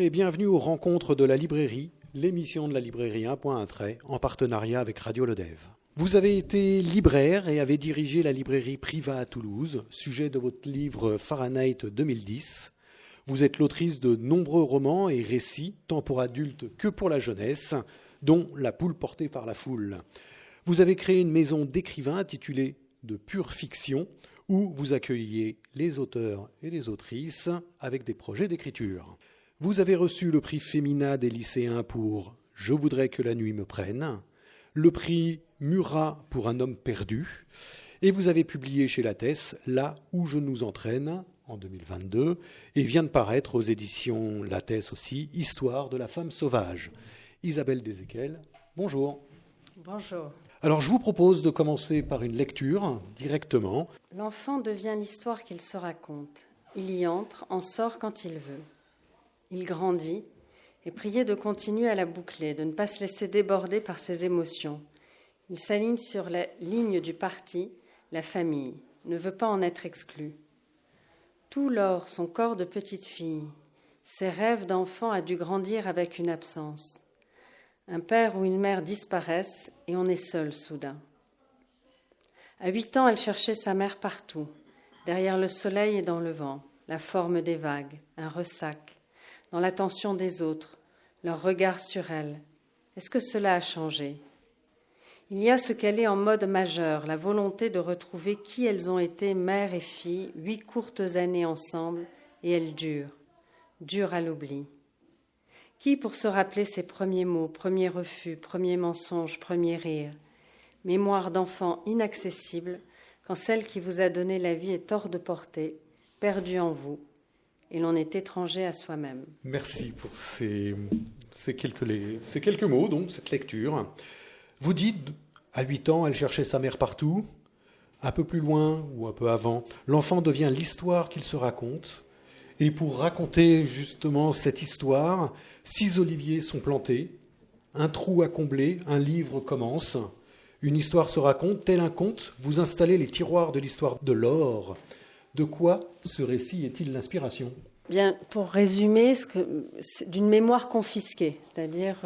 et bienvenue aux rencontres de la librairie, l'émission de la librairie 1.1 en partenariat avec Radio Lodève. Vous avez été libraire et avez dirigé la librairie Priva à Toulouse, sujet de votre livre Fahrenheit 2010. Vous êtes l'autrice de nombreux romans et récits, tant pour adultes que pour la jeunesse, dont La poule portée par la foule. Vous avez créé une maison d'écrivains intitulée De pure fiction, où vous accueilliez les auteurs et les autrices avec des projets d'écriture. Vous avez reçu le prix Femina des lycéens pour « Je voudrais que la nuit me prenne », le prix Murat pour un homme perdu, et vous avez publié chez Lattès « Là où je nous entraîne » en 2022, et vient de paraître aux éditions Lattès aussi « Histoire de la femme sauvage ». Isabelle Deséquel, bonjour. Bonjour. Alors, je vous propose de commencer par une lecture, directement. L'enfant devient l'histoire qu'il se raconte. Il y entre, en sort quand il veut. Il grandit, et prié de continuer à la boucler, de ne pas se laisser déborder par ses émotions. Il s'aligne sur la ligne du parti, la famille, ne veut pas en être exclu. Tout lors son corps de petite fille, ses rêves d'enfant a dû grandir avec une absence. Un père ou une mère disparaissent et on est seul soudain. À 8 ans, elle cherchait sa mère partout, derrière le soleil et dans le vent, la forme des vagues, un ressac, dans l'attention des autres, leur regard sur elle. Est-ce que cela a changé ? Il y a ce qu'elle est en mode majeur, la volonté de retrouver qui elles ont été, mère et fille, 8 courtes années ensemble, et elles durent à l'oubli. Qui pour se rappeler ses premiers mots, premiers refus, premiers mensonges, premiers rires, mémoire d'enfant inaccessible, quand celle qui vous a donné la vie est hors de portée, perdue en vous, et l'on est étranger à soi-même. Merci pour ces quelques mots, donc, cette lecture. Vous dites, à 8 ans, elle cherchait sa mère partout. Un peu plus loin, ou un peu avant, l'enfant devient l'histoire qu'il se raconte. Et pour raconter justement cette histoire, 6 oliviers sont plantés, un trou à combler, un livre commence. Une histoire se raconte, tel un conte, vous installez les tiroirs de l'histoire de l'or. De quoi ce récit est-il l'inspiration ? Bien, pour résumer, c'est d'une mémoire confisquée, c'est-à-dire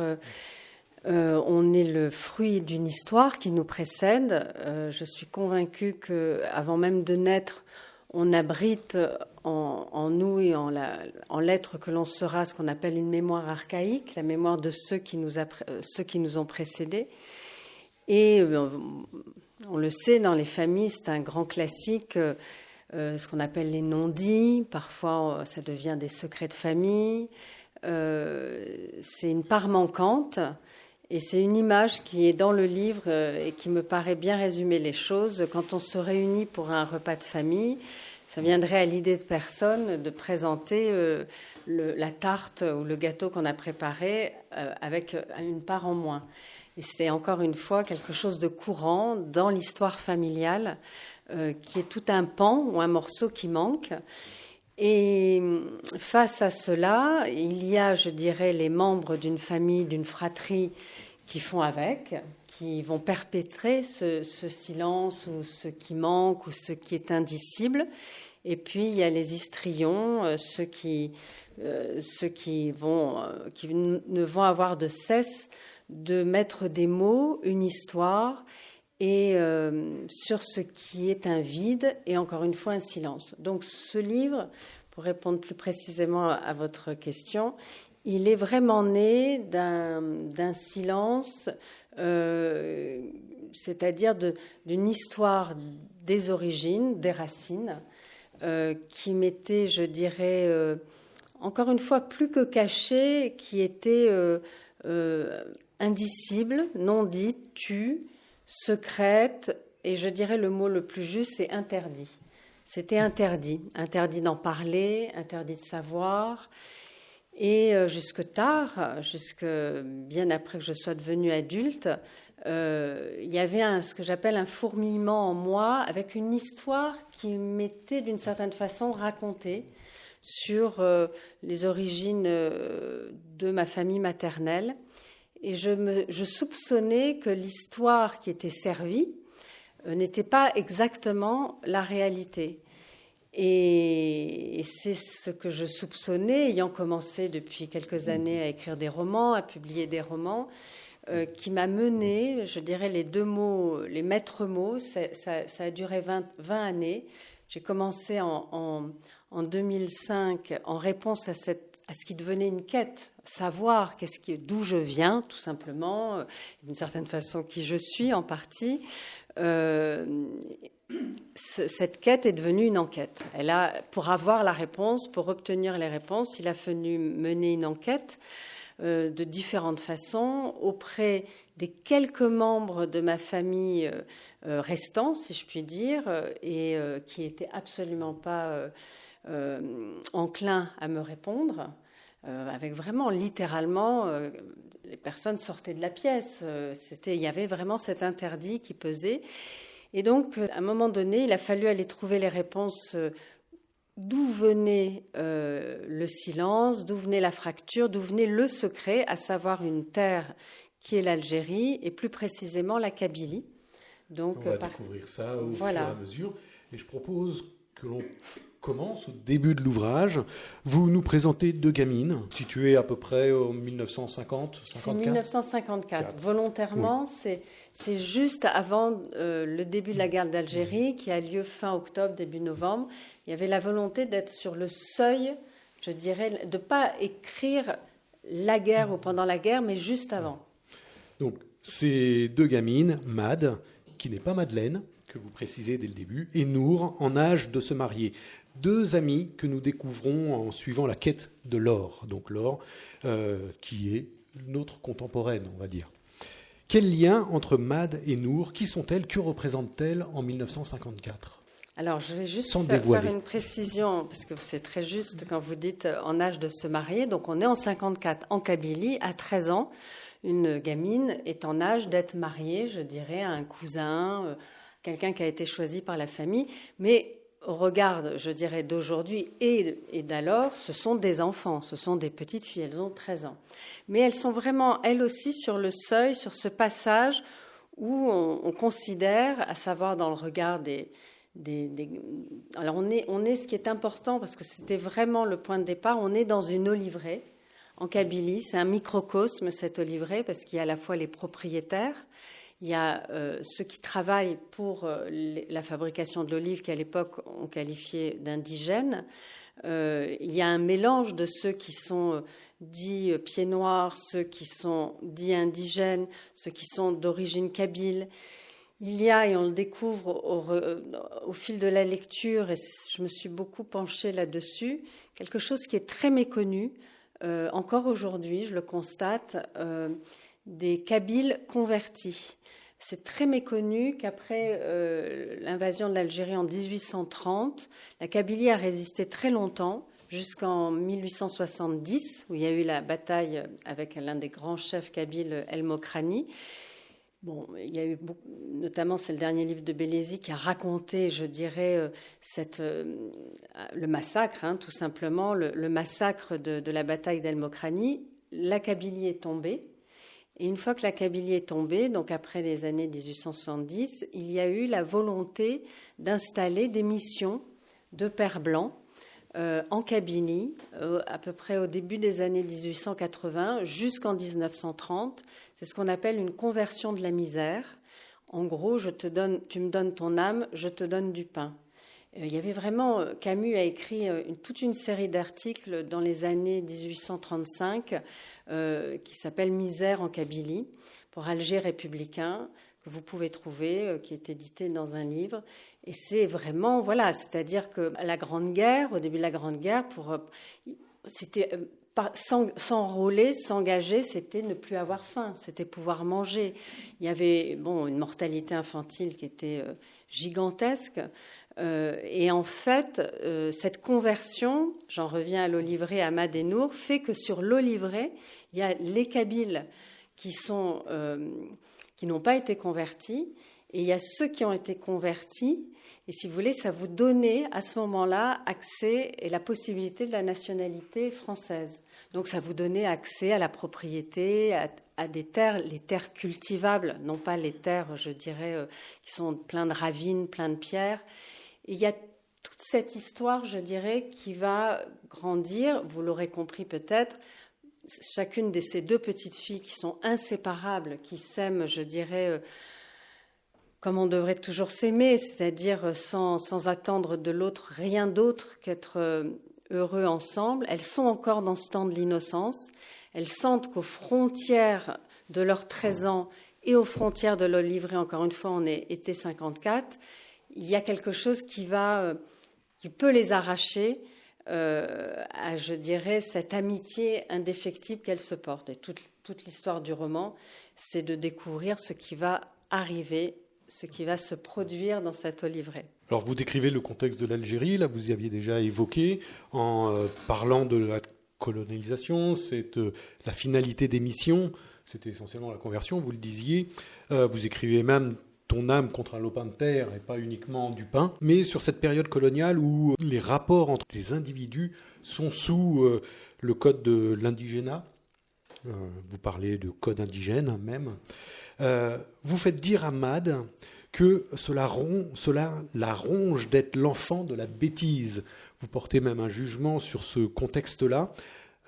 on est le fruit d'une histoire qui nous précède. Je suis convaincue qu'avant même de naître, on abrite en nous et en l'être que l'on sera ce qu'on appelle une mémoire archaïque, la mémoire de ceux qui nous ont précédés. Et on le sait, dans les familles, c'est un grand classique, ce qu'on appelle les non-dits. Parfois, ça devient des secrets de famille. C'est une part manquante. Et c'est une image qui est dans le livre et qui me paraît bien résumer les choses. Quand on se réunit pour un repas de famille, ça viendrait à l'idée de personne de présenter la tarte ou le gâteau qu'on a préparé avec une part en moins. Et c'est encore une fois quelque chose de courant dans l'histoire familiale qui est tout un pan ou un morceau qui manque. Et face à cela, il y a, je dirais, les membres d'une famille, d'une fratrie qui font avec, qui vont perpétrer ce silence ou ce qui manque ou ce qui est indicible. Et puis, il y a les histrions, ceux qui ne vont avoir de cesse de mettre des mots, une histoire, et sur ce qui est un vide et encore une fois un silence. Donc ce livre, pour répondre plus précisément à votre question, il est vraiment né d'un silence, c'est-à-dire d'une histoire des origines, des racines, qui m'était, je dirais, encore une fois, plus que cachée, qui était indicible, non dite, tue, secrète, et je dirais le mot le plus juste, c'est interdit. C'était interdit d'en parler, interdit de savoir. Et jusque tard, jusque bien après que je sois devenue adulte, il y avait ce que j'appelle un fourmillement en moi, avec une histoire qui m'était d'une certaine façon racontée sur les origines de ma famille maternelle. Et je soupçonnais que l'histoire qui était servie n'était pas exactement la réalité. Et c'est ce que je soupçonnais, ayant commencé depuis quelques années à écrire des romans, à publier des romans, qui m'a mené, je dirais les deux mots, les maîtres mots, ça a duré 20 années. J'ai commencé en 2005 en réponse à ce qui devenait une quête, savoir d'où je viens, tout simplement, d'une certaine façon qui je suis en partie. Cette quête est devenue une enquête. Pour avoir la réponse, pour obtenir les réponses, il a fallu mener une enquête de différentes façons auprès des quelques membres de ma famille restants, si je puis dire, et qui n'étaient absolument pas enclins à me répondre. Avec vraiment, littéralement, les personnes sortaient de la pièce. Il y avait vraiment cet interdit qui pesait. Et donc, à un moment donné, il a fallu aller trouver les réponses d'où venait le silence, d'où venait la fracture, d'où venait le secret, à savoir une terre qui est l'Algérie et plus précisément la Kabylie. Donc, on va découvrir ça au fur et à mesure. Et je propose que l'on commence au début de l'ouvrage. Vous nous présentez deux gamines, situées à peu près en 1950, 54. C'est 1954. Volontairement, oui. C'est juste avant le début de la guerre d'Algérie, qui a lieu fin octobre, début novembre. Il y avait la volonté d'être sur le seuil, je dirais, de ne pas écrire la guerre ou pendant la guerre, mais juste avant. Donc, ces deux gamines, Mad, qui n'est pas Madeleine, que vous précisez dès le début, et Nour, en âge de se marier. Deux amis que nous découvrons en suivant la quête de Laure, donc Laure, qui est notre contemporaine, on va dire. Quel lien entre Mad et Nour? Qui sont-elles? Que représentent-elles en 1954? Alors, je vais juste faire une précision, parce que c'est très juste quand vous dites en âge de se marier. Donc, on est en 54, en Kabylie, à 13 ans. Une gamine est en âge d'être mariée, je dirais, à un cousin, quelqu'un qui a été choisi par la famille. Mais au regard, je dirais, d'aujourd'hui et d'alors, ce sont des enfants, ce sont des petites filles, elles ont 13 ans. Mais elles sont vraiment, elles aussi, sur le seuil, sur ce passage où on considère, à savoir dans le regard alors on est ce qui est important, parce que c'était vraiment le point de départ, on est dans une oliveraie en Kabylie, c'est un microcosme cette oliveraie, parce qu'il y a à la fois les propriétaires, il y a ceux qui travaillent pour la fabrication de l'olive, qu'à l'époque on qualifiait d'indigènes. Il y a un mélange de ceux qui sont dits pieds noirs, ceux qui sont dits indigènes, ceux qui sont d'origine kabyle. Il y a, et on le découvre au fil de la lecture, et je me suis beaucoup penchée là-dessus, quelque chose qui est très méconnu, encore aujourd'hui, je le constate, des Kabyles convertis. C'est très méconnu qu'après l'invasion de l'Algérie en 1830, la Kabylie a résisté très longtemps, jusqu'en 1870, où il y a eu la bataille avec l'un des grands chefs kabyles, El Mokrani. Bon, il y a eu notamment, c'est le dernier livre de Bélézy qui a raconté, je dirais, le massacre, tout simplement, le massacre de la bataille d'El Mokrani. La Kabylie est tombée. Et une fois que la Kabylie est tombée, donc après les années 1870, il y a eu la volonté d'installer des missions de pères blancs en Kabylie, à peu près au début des années 1880 jusqu'en 1930. C'est ce qu'on appelle une conversion de la misère. En gros, tu me donnes ton âme, je te donne du pain. Il y avait vraiment, Camus a écrit toute une série d'articles dans les années 1835 qui s'appelle Misère en Kabylie, pour Alger républicain, que vous pouvez trouver, qui est édité dans un livre. Et c'est vraiment, voilà, c'est-à-dire que la Grande Guerre, au début de la Grande Guerre, c'était s'enrôler, s'engager, c'était ne plus avoir faim, c'était pouvoir manger. Il y avait une mortalité infantile qui était gigantesque. Et en fait, cette conversion, j'en reviens à l'oliveraie, à Mad et Nour, fait que sur l'oliveraie, il y a les Kabyles qui n'ont pas été convertis, et il y a ceux qui ont été convertis. Et si vous voulez, ça vous donnait à ce moment-là accès et la possibilité de la nationalité française. Donc ça vous donnait accès à la propriété, à des terres, les terres cultivables, non pas les terres, je dirais, qui sont pleines de ravines, pleines de pierres. Et il y a toute cette histoire, je dirais, qui va grandir, vous l'aurez compris peut-être, chacune de ces deux petites filles qui sont inséparables, qui s'aiment, je dirais, comme on devrait toujours s'aimer, c'est-à-dire sans attendre de l'autre rien d'autre qu'être heureux ensemble. Elles sont encore dans ce temps de l'innocence. Elles sentent qu'aux frontières de leurs 13 ans et aux frontières de leur livret, encore une fois, on est été 54, il y a quelque chose qui peut les arracher à, je dirais, cette amitié indéfectible qu'elles se portent. Et toute l'histoire du roman, c'est de découvrir ce qui va arriver, ce qui va se produire dans cet livret. Alors vous décrivez le contexte de l'Algérie, là vous y aviez déjà évoqué, en parlant de la colonisation, c'est la finalité des missions, c'était essentiellement la conversion, vous le disiez. Vous écrivez même ton âme contre un lopin de terre et pas uniquement du pain. Mais sur cette période coloniale où les rapports entre les individus sont sous le code de l'indigénat, vous parlez de code indigène même, vous faites dire à Mad que cela la ronge d'être l'enfant de la bêtise. Vous portez même un jugement sur ce contexte-là.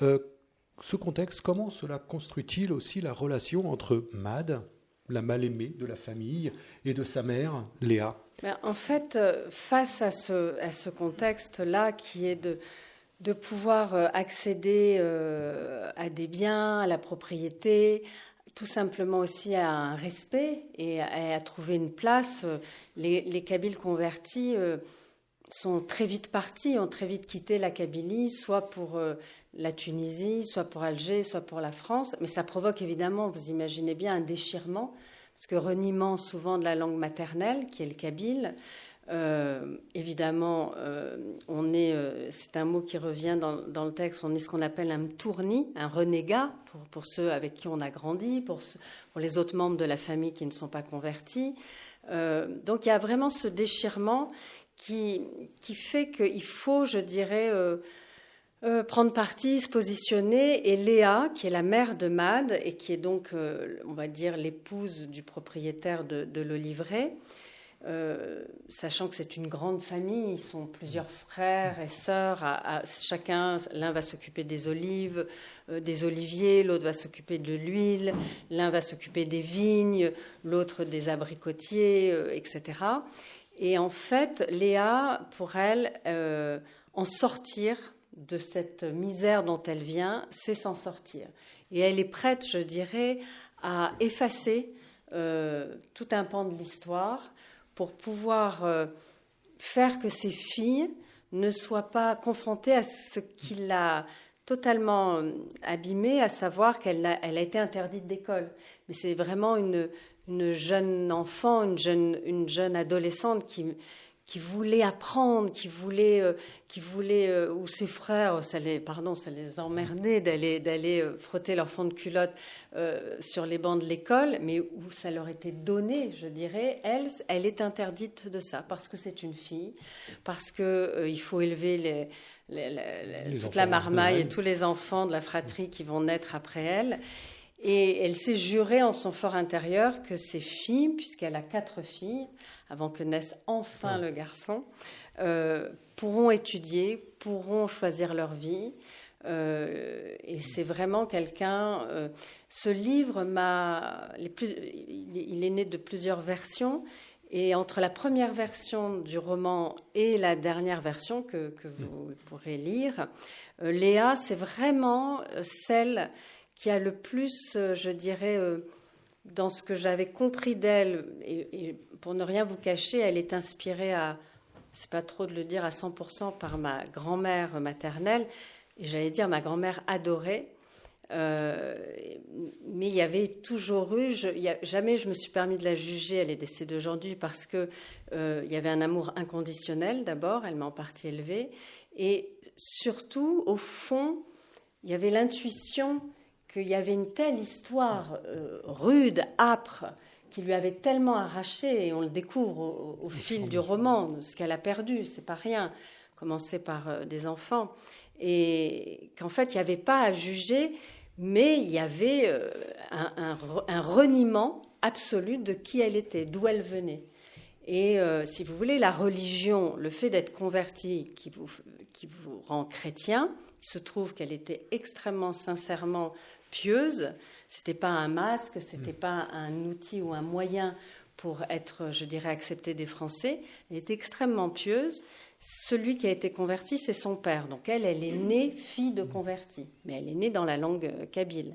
Ce contexte, comment cela construit-il aussi la relation entre Mad, la mal-aimée de la famille, et de sa mère, Léa? En fait, face à ce contexte-là, qui est de pouvoir accéder à des biens, à la propriété, tout simplement aussi à un respect et à trouver une place, les Kabyles convertis sont très vite partis, ont très vite quitté la Kabylie, soit pour la Tunisie, soit pour Alger, soit pour la France. Mais ça provoque évidemment, vous imaginez bien, un déchirement, parce que reniement souvent de la langue maternelle, qui est le kabyle. Évidemment, c'est un mot qui revient dans le texte, on est ce qu'on appelle un mtourni, un renégat, pour ceux avec qui on a grandi, pour les autres membres de la famille qui ne sont pas convertis. Donc il y a vraiment ce déchirement qui fait qu'il faut, je dirais, prendre parti, se positionner. Et Léa, qui est la mère de Mad et qui est donc, on va dire, l'épouse du propriétaire de le livret, sachant que c'est une grande famille, ils sont plusieurs frères et sœurs, chacun, l'un va s'occuper des olives, des oliviers, l'autre va s'occuper de l'huile, l'un va s'occuper des vignes, l'autre des abricotiers, etc. Et en fait, Léa, pour elle, en sortir de cette misère dont elle vient, c'est s'en sortir. Et elle est prête, je dirais, à effacer tout un pan de l'histoire pour pouvoir faire que ses filles ne soient pas confrontées à ce qui l'a totalement abîmée, à savoir qu'elle a été interdite d'école. Mais c'est vraiment une jeune enfant, une jeune adolescente qui voulait apprendre, qui voulait, ou ses frères, ça les emmerdait d'aller frotter leur fond de culotte sur les bancs de l'école, mais où ça leur était donné, je dirais. Elle est interdite de ça, parce que c'est une fille, parce que il faut élever toute la marmaille et tous les enfants de la fratrie qui vont naître après elle. Et elle s'est jurée en son fort intérieur que ses filles, puisqu'elle a 4 filles, avant que naisse enfin le garçon, pourront étudier, pourront choisir leur vie. Et c'est vraiment quelqu'un... ce livre il est né de plusieurs versions. Et entre la première version du roman et la dernière version que vous pourrez lire, Léa, c'est vraiment celle qui a le plus, je dirais, dans ce que j'avais compris d'elle, et pour ne rien vous cacher, elle est inspirée c'est pas trop de le dire, à 100% par ma grand-mère maternelle, et j'allais dire ma grand-mère adorée, mais il y avait toujours eu, jamais je me suis permis de la juger, elle est décédée aujourd'hui, parce que il y avait un amour inconditionnel d'abord, elle m'a en partie élevée, et surtout, au fond, il y avait l'intuition qu'il y avait une telle histoire rude, âpre, qui lui avait tellement arraché, et on le découvre au fil du roman, ce qu'elle a perdu, c'est pas rien, commencer par des enfants, et qu'en fait, il n'y avait pas à juger, mais il y avait un reniement absolu de qui elle était, d'où elle venait. Et si vous voulez, la religion, le fait d'être converti qui vous rend chrétien, il se trouve qu'elle était extrêmement sincèrement pieuse. C'était pas un masque, c'était pas un outil ou un moyen pour être, je dirais, acceptée des Français. Elle était extrêmement pieuse. Celui qui a été converti, c'est son père. Donc elle est née fille de converti, mais elle est née dans la langue kabyle.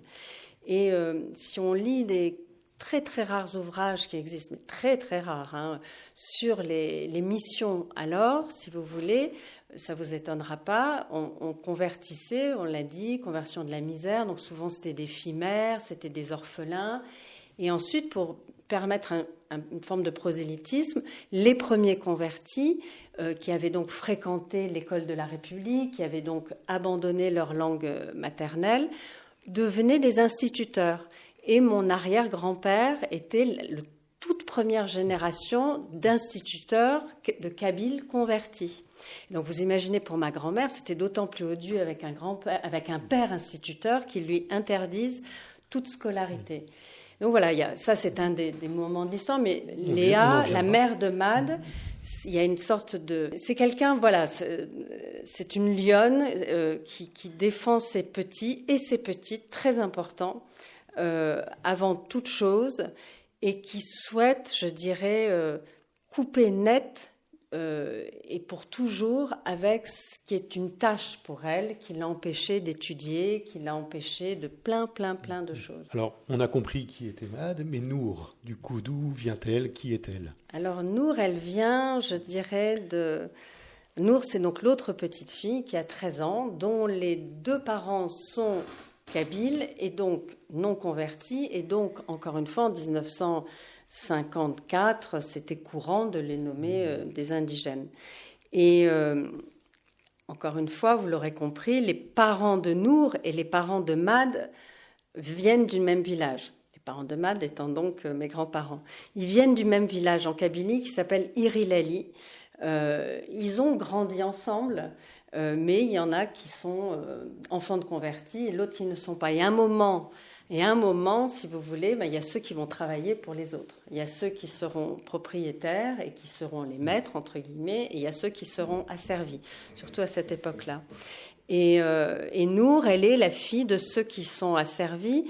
Et si on lit des très très rares ouvrages qui existent, mais très très rares, sur les missions alors, si vous voulez, ça vous étonnera pas, on convertissait, on l'a dit, conversion de la misère, donc souvent c'était des filles mères, c'était des orphelins, et ensuite pour permettre une forme de prosélytisme, les premiers convertis qui avaient donc fréquenté l'école de la République, qui avaient donc abandonné leur langue maternelle, devenaient des instituteurs. Et mon arrière-grand-père était la toute première génération d'instituteurs de Kabyles convertis. Donc vous imaginez, pour ma grand-mère, c'était d'autant plus odieux avec un père instituteur qui lui interdise toute scolarité. Donc voilà, ça c'est un des moments de l'histoire, mais Léa, la mère de Mad, il y a une sorte de... C'est quelqu'un, voilà, c'est une lionne qui défend ses petits et ses petites, très important, avant toute chose, et qui souhaite, je dirais, couper net et pour toujours avec ce qui est une tâche pour elle, qui l'a empêchée d'étudier, qui l'a empêchée de plein de choses. Alors, on a compris qui était Mad, mais Nour, du coup, d'où vient-elle? Qui est-elle? Alors, Nour, elle vient, je dirais, de... Nour, c'est donc l'autre petite fille qui a 13 ans, dont les deux parents sont kabyles et donc non convertis, et donc, encore une fois, en 1954, c'était courant de les nommer des indigènes. Et encore une fois, vous l'aurez compris, les parents de Nour et les parents de Mad viennent du même village. Les parents de Mad étant donc mes grands-parents. Ils viennent du même village en Kabylie qui s'appelle Irilali. Ils ont grandi ensemble, mais il y en a qui sont enfants de convertis et l'autre qui ne sont pas. Et à un moment, si vous voulez, il y a ceux qui vont travailler pour les autres. Il y a ceux qui seront propriétaires et qui seront les maîtres, entre guillemets, et il y a ceux qui seront asservis, surtout à cette époque-là. Et Nour, elle est la fille de ceux qui sont asservis,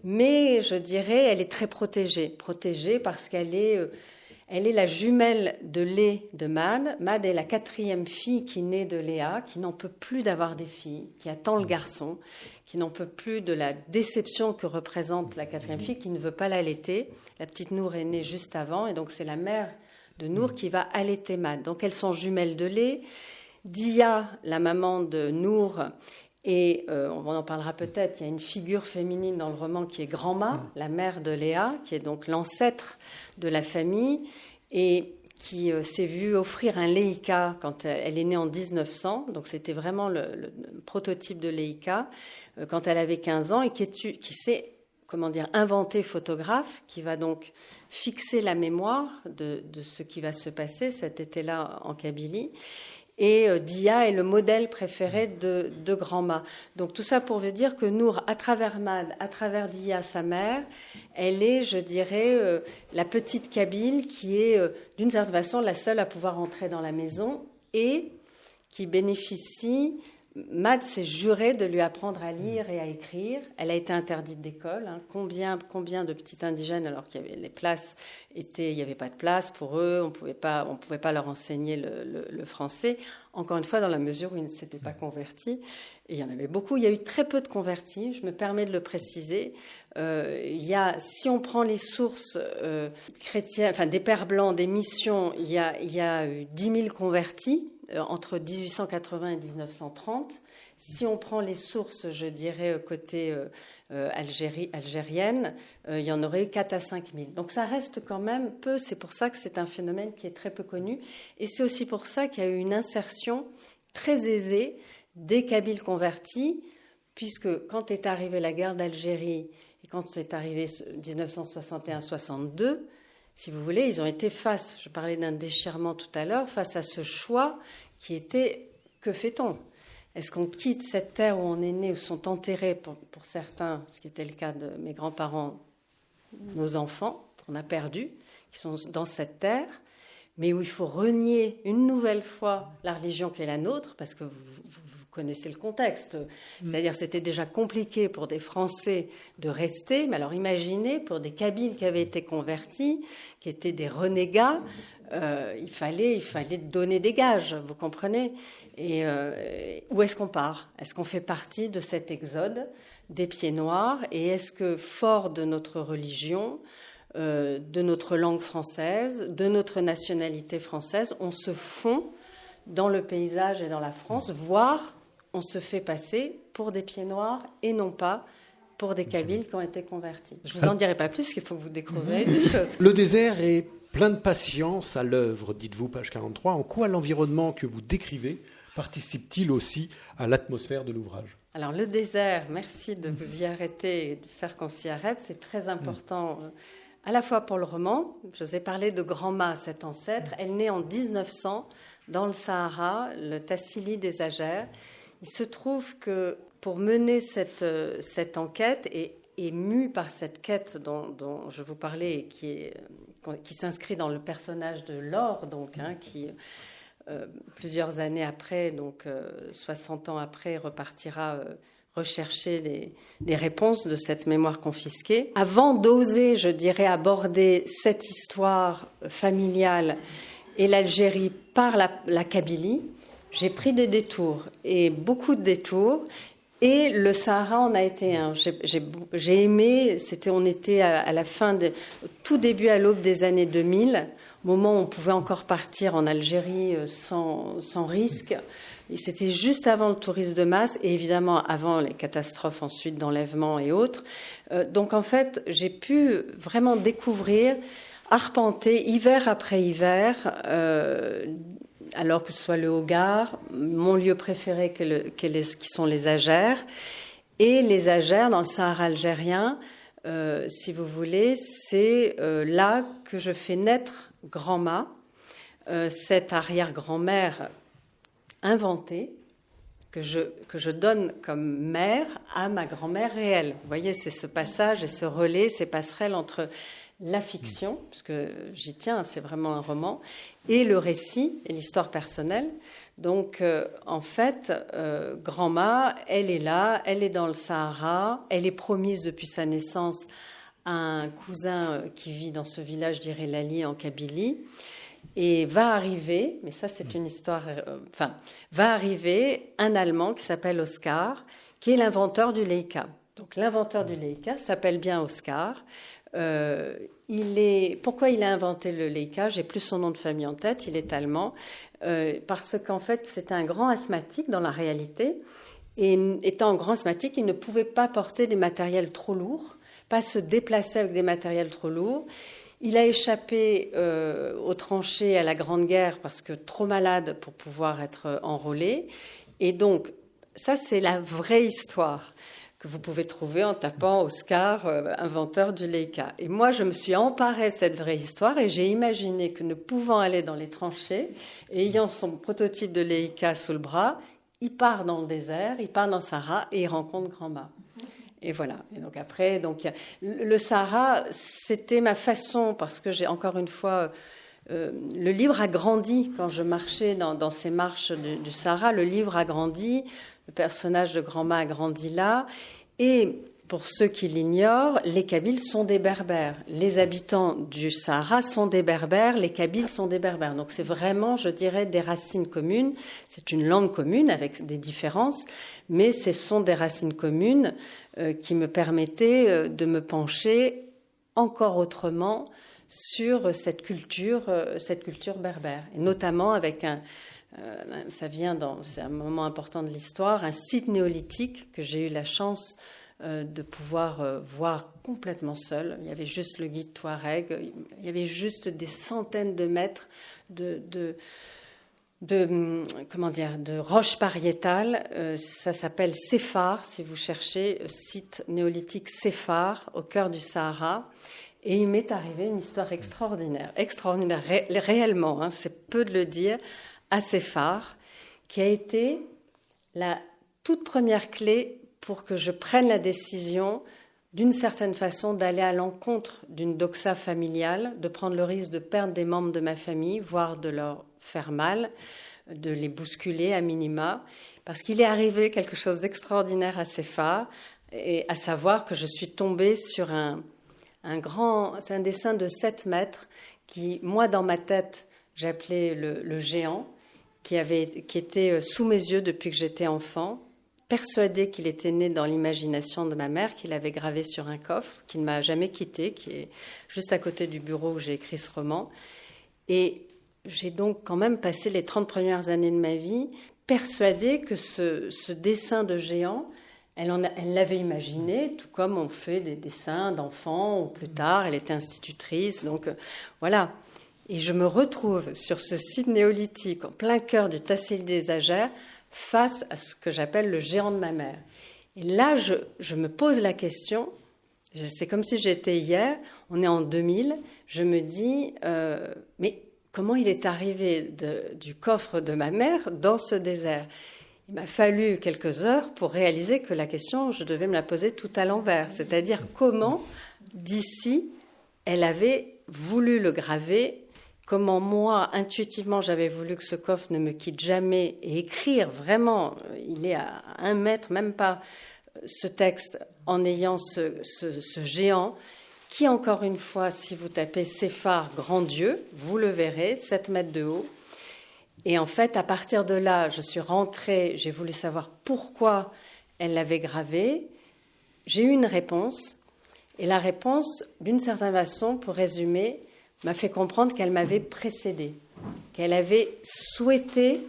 mais je dirais, elle est très protégée parce qu'elle est la jumelle de Lé de Mad. Mad est la 4e fille qui naît de Léa, qui n'en peut plus d'avoir des filles, qui attend le garçon, qui n'en peut plus de la déception que représente la 4e fille, qui ne veut pas l'allaiter. La petite Nour est née juste avant, et donc c'est la mère de Nour qui va allaiter Mad. Donc elles sont jumelles de Lé. Dia, la maman de Nour, et on en parlera peut-être, il y a une figure féminine dans le roman qui est Grand-Ma, la mère de Léa, qui est donc l'ancêtre de la famille, et qui s'est vue offrir un Leica quand elle est née en 1900, donc c'était vraiment le prototype de Leica, quand elle avait 15 ans, et qui s'est, inventé photographe, qui va donc fixer la mémoire de ce qui va se passer cet été-là en Kabylie. Et Dia est le modèle préféré de Grand-Ma. Donc tout ça pour vous dire que Nour, à travers Mad, à travers Dia, sa mère, elle est, je dirais, la petite Kabyle qui est, d'une certaine façon, la seule à pouvoir entrer dans la maison et qui bénéficie... Mad s'est juré de lui apprendre à lire et à écrire. Elle a été interdite d'école. Combien de petits indigènes, alors qu'il y avait les places, il n'y avait pas de place pour eux, on pouvait pas leur enseigner le français. Encore une fois, dans la mesure où ils ne s'étaient pas convertis. Et il y en avait beaucoup. Il y a eu très peu de convertis, je me permets de le préciser. Si on prend les sources chrétiennes, des pères blancs, des missions, il y a eu 10 000 convertis entre 1880 et 1930. Si on prend les sources, je dirais, côté algérienne, il y en aurait eu 4 à 5 000. Donc ça reste quand même peu. C'est pour ça que c'est un phénomène qui est très peu connu. Et c'est aussi pour ça qu'il y a eu une insertion très aisée des Kabyles convertis, puisque quand est arrivée la guerre d'Algérie et quand est arrivé 1961-62, si vous voulez, ils ont été face, je parlais d'un déchirement tout à l'heure, face à ce choix qui était, que fait-on? Est-ce qu'on quitte cette terre où on est né, où sont enterrés pour certains, ce qui était le cas de mes grands-parents, nos enfants, qu'on a perdus, qui sont dans cette terre, mais où il faut renier une nouvelle fois la religion qui est la nôtre, parce que vous connaissez le contexte. C'est-à-dire c'était déjà compliqué pour des Français de rester, mais alors imaginez pour des Kabyles qui avaient été convertis, qui étaient des renégats, il fallait donner des gages, vous comprenez ? Et où est-ce qu'on part ? Est-ce qu'on fait partie de cet exode des pieds noirs ? Et est-ce que, fort de notre religion, de notre langue française, de notre nationalité française, on se fond dans le paysage et dans la France, voire on se fait passer pour des pieds noirs et non pas pour des Kabyles qui ont été convertis. Je ne vous en dirai pas plus, qu'il faut que vous découvriez des choses. Le désert est plein de patience à l'œuvre, dites-vous, page 43. En quoi l'environnement que vous décrivez participe-t-il aussi à l'atmosphère de l'ouvrage ? Alors le désert, merci de vous y arrêter et de faire qu'on s'y arrête, c'est très important à la fois pour le roman. Je vous ai parlé de Grand-Ma, cet ancêtre. Elle naît en 1900 dans le Sahara, le Tassili des Agères. Il se trouve que pour mener cette enquête et mue par cette quête dont je vous parlais, qui s'inscrit dans le personnage de Laure, donc, qui plusieurs années après, donc 60 ans après, repartira rechercher les réponses de cette mémoire confisquée. Avant d'oser, je dirais, aborder cette histoire familiale et l'Algérie par la Kabylie, j'ai pris des détours, et beaucoup de détours, et le Sahara en a été un. J'ai aimé, on était à la fin, tout début à l'aube des années 2000, au moment où on pouvait encore partir en Algérie sans risque, et c'était juste avant le tourisme de masse, et évidemment avant les catastrophes ensuite d'enlèvement et autres. Donc en fait, j'ai pu vraiment découvrir, arpenter, hiver après hiver, alors que ce soit le Hogar, mon lieu préféré qui sont les Agères, et les Agères dans le Sahara algérien, si vous voulez, c'est là que je fais naître Grand-Ma, cette arrière-grand-mère inventée, que je donne comme mère à ma grand-mère réelle. Vous voyez, c'est ce passage et ce relais, ces passerelles entre la fiction, puisque j'y tiens, c'est vraiment un roman, et le récit et l'histoire personnelle. Donc, en fait, Grand-Ma, elle est là, elle est dans le Sahara, elle est promise depuis sa naissance à un cousin qui vit dans ce village d'Irelali en Kabylie, et va arriver, mais ça c'est une histoire, va arriver un Allemand qui s'appelle Oscar, qui est l'inventeur du Leica. Donc l'inventeur du Leica s'appelle bien Oscar. Pourquoi il a inventé le Leica ? J'ai plus son nom de famille en tête, il est allemand, parce qu'en fait c'était un grand asthmatique dans la réalité, et étant un grand asthmatique, il ne pouvait pas porter des matériels trop lourds, pas se déplacer avec des matériels trop lourds. Il a échappé aux tranchées à la Grande Guerre parce que trop malade pour pouvoir être enrôlé, et donc ça c'est la vraie histoire que vous pouvez trouver en tapant Oscar, inventeur du Leica. Et moi, je me suis emparée de cette vraie histoire et j'ai imaginé que ne pouvant aller dans les tranchées, et ayant son prototype de Leica sous le bras, il part dans le désert, il part dans le Sahara et il rencontre Grand-Ma. Et voilà. Et donc après, le Sahara, c'était ma façon, parce que j'ai encore une fois... le livre a grandi quand je marchais dans ces marches du Sahara. Le livre a grandi, le personnage de Grand-Ma a grandi là. Et pour ceux qui l'ignorent, les Kabyles sont des Berbères. Les habitants du Sahara sont des Berbères, les Kabyles sont des Berbères. Donc c'est vraiment, je dirais, des racines communes. C'est une langue commune avec des différences, mais ce sont des racines communes qui me permettaient de me pencher encore autrement sur cette culture berbère, et notamment avec c'est un moment important de l'histoire, un site néolithique que j'ai eu la chance de pouvoir voir complètement seul. Il y avait juste le guide Touareg, il y avait juste des centaines de mètres de roches pariétales. Ça s'appelle Séphar, si vous cherchez, site néolithique Séphar, au cœur du Sahara. Et il m'est arrivé une histoire extraordinaire, réellement, c'est peu de le dire, à Séphar, qui a été la toute première clé pour que je prenne la décision d'une certaine façon, d'aller à l'encontre d'une doxa familiale, de prendre le risque de perdre des membres de ma famille, voire de leur faire mal, de les bousculer à minima, parce qu'il est arrivé quelque chose d'extraordinaire à CEFA, et à savoir que je suis tombée sur c'est un dessin de 7 mètres qui, moi, dans ma tête, j'appelais le géant, qui était sous mes yeux depuis que j'étais enfant, persuadée qu'il était né dans l'imagination de ma mère, qu'il avait gravé sur un coffre, qui ne m'a jamais quitté, qui est juste à côté du bureau où j'ai écrit ce roman. Et j'ai donc quand même passé les 30 premières années de ma vie persuadée que ce dessin de géant, elle l'avait imaginé, tout comme on fait des dessins d'enfants, ou plus tard, elle était institutrice, donc voilà. Et je me retrouve sur ce site néolithique, en plein cœur du Tassili des Agères, face à ce que j'appelle le géant de ma mère. Et là, je me pose la question, c'est comme si j'étais hier, on est en 2000, je me dis, mais comment il est arrivé du coffre de ma mère dans ce désert ? Il m'a fallu quelques heures pour réaliser que la question, je devais me la poser tout à l'envers, c'est-à-dire comment, d'ici, elle avait voulu le graver, comment moi, intuitivement, j'avais voulu que ce coffre ne me quitte jamais et écrire vraiment, il est à 1 mètre, même pas, ce texte en ayant ce géant qui, encore une fois, si vous tapez Céphare Grand Dieu, vous le verrez, 7 mètres de haut. Et en fait, à partir de là, je suis rentrée, j'ai voulu savoir pourquoi elle l'avait gravé. J'ai eu une réponse, et la réponse, d'une certaine façon, pour résumer, m'a fait comprendre qu'elle m'avait précédée, qu'elle avait souhaité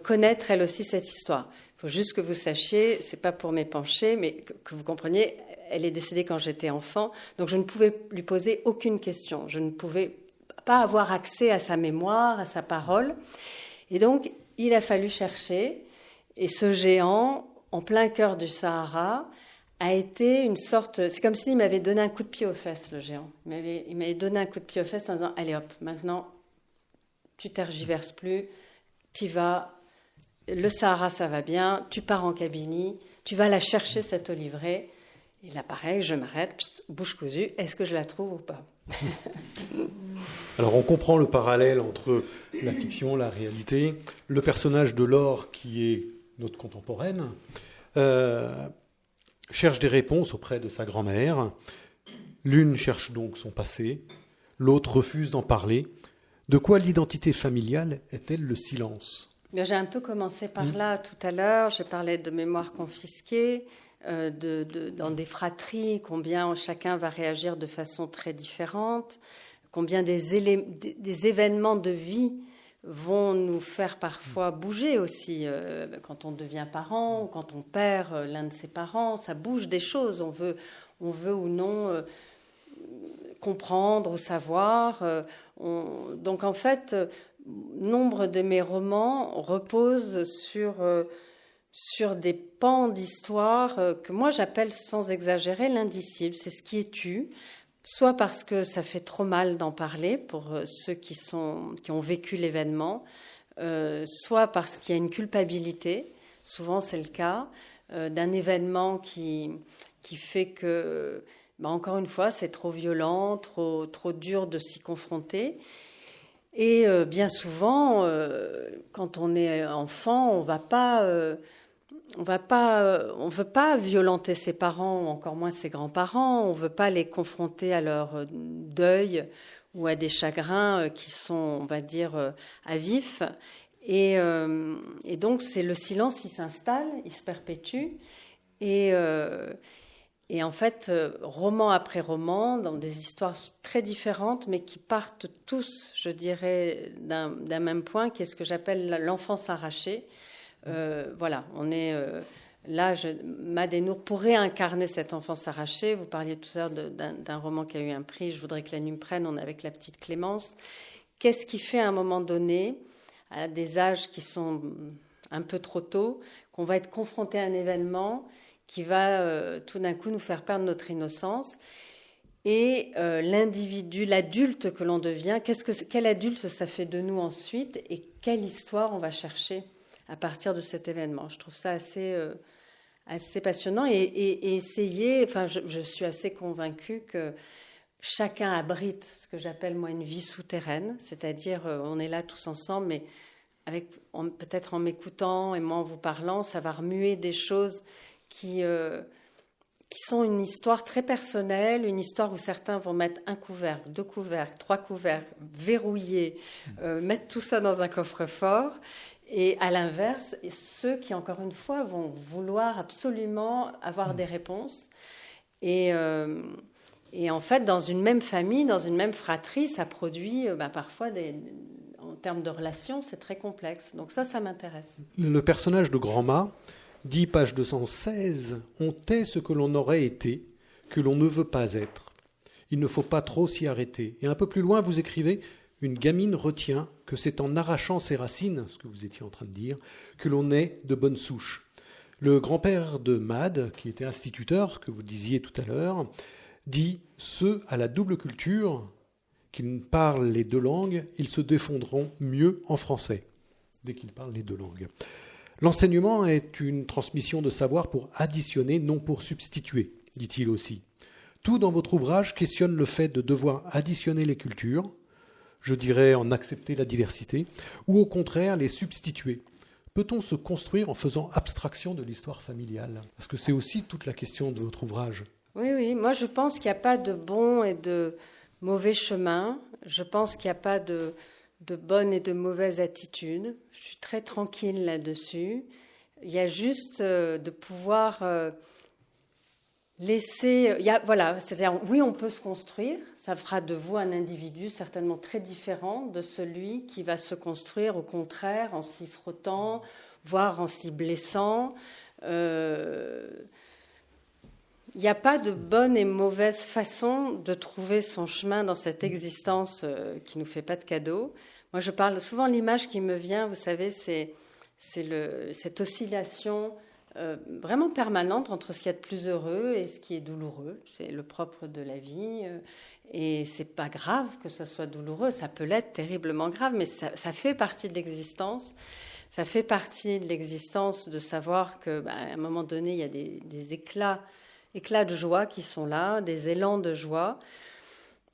connaître elle aussi cette histoire. Il faut juste que vous sachiez, c'est pas pour m'épancher, mais que vous compreniez, elle est décédée quand j'étais enfant, donc je ne pouvais lui poser aucune question. Je ne pouvais pas avoir accès à sa mémoire, à sa parole. Et donc, il a fallu chercher. Et ce géant, en plein cœur du Sahara, a été une sorte... C'est comme s'il m'avait donné un coup de pied aux fesses, le géant. Il m'avait donné un coup de pied aux fesses en disant « Allez hop, maintenant, tu tergiverses plus, t'y vas, le Sahara, ça va bien, tu pars en Kabylie, tu vas la chercher, cette olivrée. » Et là, pareil, je m'arrête, bouche cousue, est-ce que je la trouve ou pas ? Alors, on comprend le parallèle entre la fiction, la réalité. Le personnage de Laure, qui est notre contemporaine, cherche des réponses auprès de sa grand-mère. L'une cherche donc son passé, l'autre refuse d'en parler. De quoi l'identité familiale est-elle le silence ? J'ai un peu commencé par là tout à l'heure. J'ai parlé de mémoire confisquée, dans des fratries, combien chacun va réagir de façon très différente, combien des événements de vie vont nous faire parfois bouger aussi. Quand on devient parent ou quand on perd l'un de ses parents, ça bouge des choses. On veut ou non comprendre ou savoir. Donc en fait, nombre de mes romans reposent sur des pans d'histoire que moi j'appelle, sans exagérer, l'indicible. C'est ce qui est tu, soit parce que ça fait trop mal d'en parler pour ceux qui ont vécu l'événement, soit parce qu'il y a une culpabilité, souvent c'est le cas, d'un événement qui fait que, encore une fois, c'est trop violent, trop dur de s'y confronter. Et bien souvent, quand on est enfant, on veut pas violenter ses parents, ou encore moins ses grands-parents. On veut pas les confronter à leur deuil ou à des chagrins qui sont, on va dire, à vif. Et donc, c'est le silence, il s'installe, il se perpétue. Et en fait, roman après roman, dans des histoires très différentes, mais qui partent tous, je dirais, d'un même point, qui est ce que j'appelle l'enfance arrachée. Voilà, on est là, Madenour pourrait incarner cette enfance arrachée. Vous parliez tout à l'heure d'un roman qui a eu un prix, Je voudrais que la nuit me prenne, on est avec la petite Clémence. Qu'est-ce qui fait à un moment donné, à des âges qui sont un peu trop tôt, qu'on va être confronté à un événement qui va tout d'un coup nous faire perdre notre innocence. Et l'individu, l'adulte que l'on devient, quel adulte ça fait de nous ensuite et quelle histoire on va chercher à partir de cet événement. Je trouve ça assez passionnant et essayer, enfin je suis assez convaincue que chacun abrite ce que j'appelle moi une vie souterraine, c'est-à-dire on est là tous ensemble, mais peut-être en m'écoutant et moi en vous parlant, ça va remuer des choses qui sont une histoire très personnelle, une histoire où certains vont mettre un couvercle, 2 couvercles, 3 couvercles, verrouiller, mettre tout ça dans un coffre-fort. Et à l'inverse, ceux qui, encore une fois, vont vouloir absolument avoir des réponses. Et en fait, dans une même famille, dans une même fratrie, ça produit parfois en termes de relations, c'est très complexe. Donc ça m'intéresse. Le personnage de Grand-Ma dit, page 216, « On tait ce que l'on aurait été, que l'on ne veut pas être. Il ne faut pas trop s'y arrêter. » Et un peu plus loin, vous écrivez, « Une gamine retient que c'est en arrachant ses racines, ce que vous étiez en train de dire, que l'on est de bonne souche. » Le grand-père de Mad, qui était instituteur, que vous disiez tout à l'heure, dit « Ceux à la double culture, qui parlent les 2 langues, ils se défendront mieux en français. » Dès qu'ils parlent les 2 langues. L'enseignement est une transmission de savoir pour additionner, non pour substituer, dit-il aussi. Tout dans votre ouvrage questionne le fait de devoir additionner les cultures, je dirais en accepter la diversité, ou au contraire les substituer. Peut-on se construire en faisant abstraction de l'histoire familiale? Parce que c'est aussi toute la question de votre ouvrage. Oui, moi je pense qu'il n'y a pas de bon et de mauvais chemin. Je pense qu'il n'y a pas de bonne et de mauvaise attitude. Je suis très tranquille là-dessus. Il y a juste de pouvoir laisser... c'est-à-dire, oui, on peut se construire. Ça fera de vous un individu certainement très différent de celui qui va se construire, au contraire, en s'y frottant, voire en s'y blessant. Il n'y a pas de bonne et mauvaise façon de trouver son chemin dans cette existence qui ne nous fait pas de cadeaux. Moi, je parle souvent, l'image qui me vient, vous savez, c'est cette oscillation vraiment permanente entre ce qu'il y a de plus heureux et ce qui est douloureux. C'est le propre de la vie. Et c'est pas grave que ce soit douloureux. Ça peut l'être terriblement grave, mais ça fait partie de l'existence. Ça fait partie de l'existence de savoir qu'à un moment donné, il y a des éclats de joie qui sont là, des élans de joie.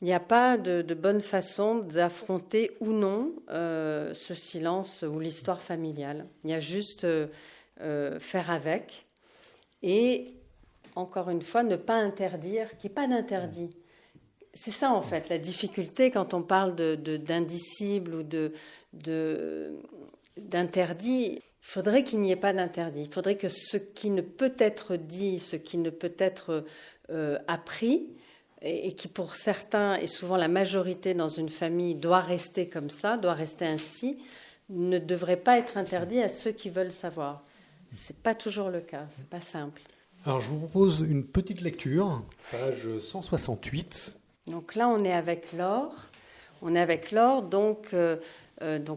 Il n'y a pas de bonne façon d'affronter ou non ce silence ou l'histoire familiale. Il y a juste faire avec et, encore une fois, ne pas interdire, qu'il n'y ait pas d'interdit. C'est ça, en fait, la difficulté quand on parle d'indicible ou d'interdit. Il faudrait qu'il n'y ait pas d'interdit. Il faudrait que ce qui ne peut être dit, ce qui ne peut être appris, et qui pour certains, et souvent la majorité dans une famille, doit rester comme ça, doit rester ainsi, ne devrait pas être interdit à ceux qui veulent savoir. Ce n'est pas toujours le cas, ce n'est pas simple. Alors je vous propose une petite lecture, page 168. Donc là, on est avec Laure. Donc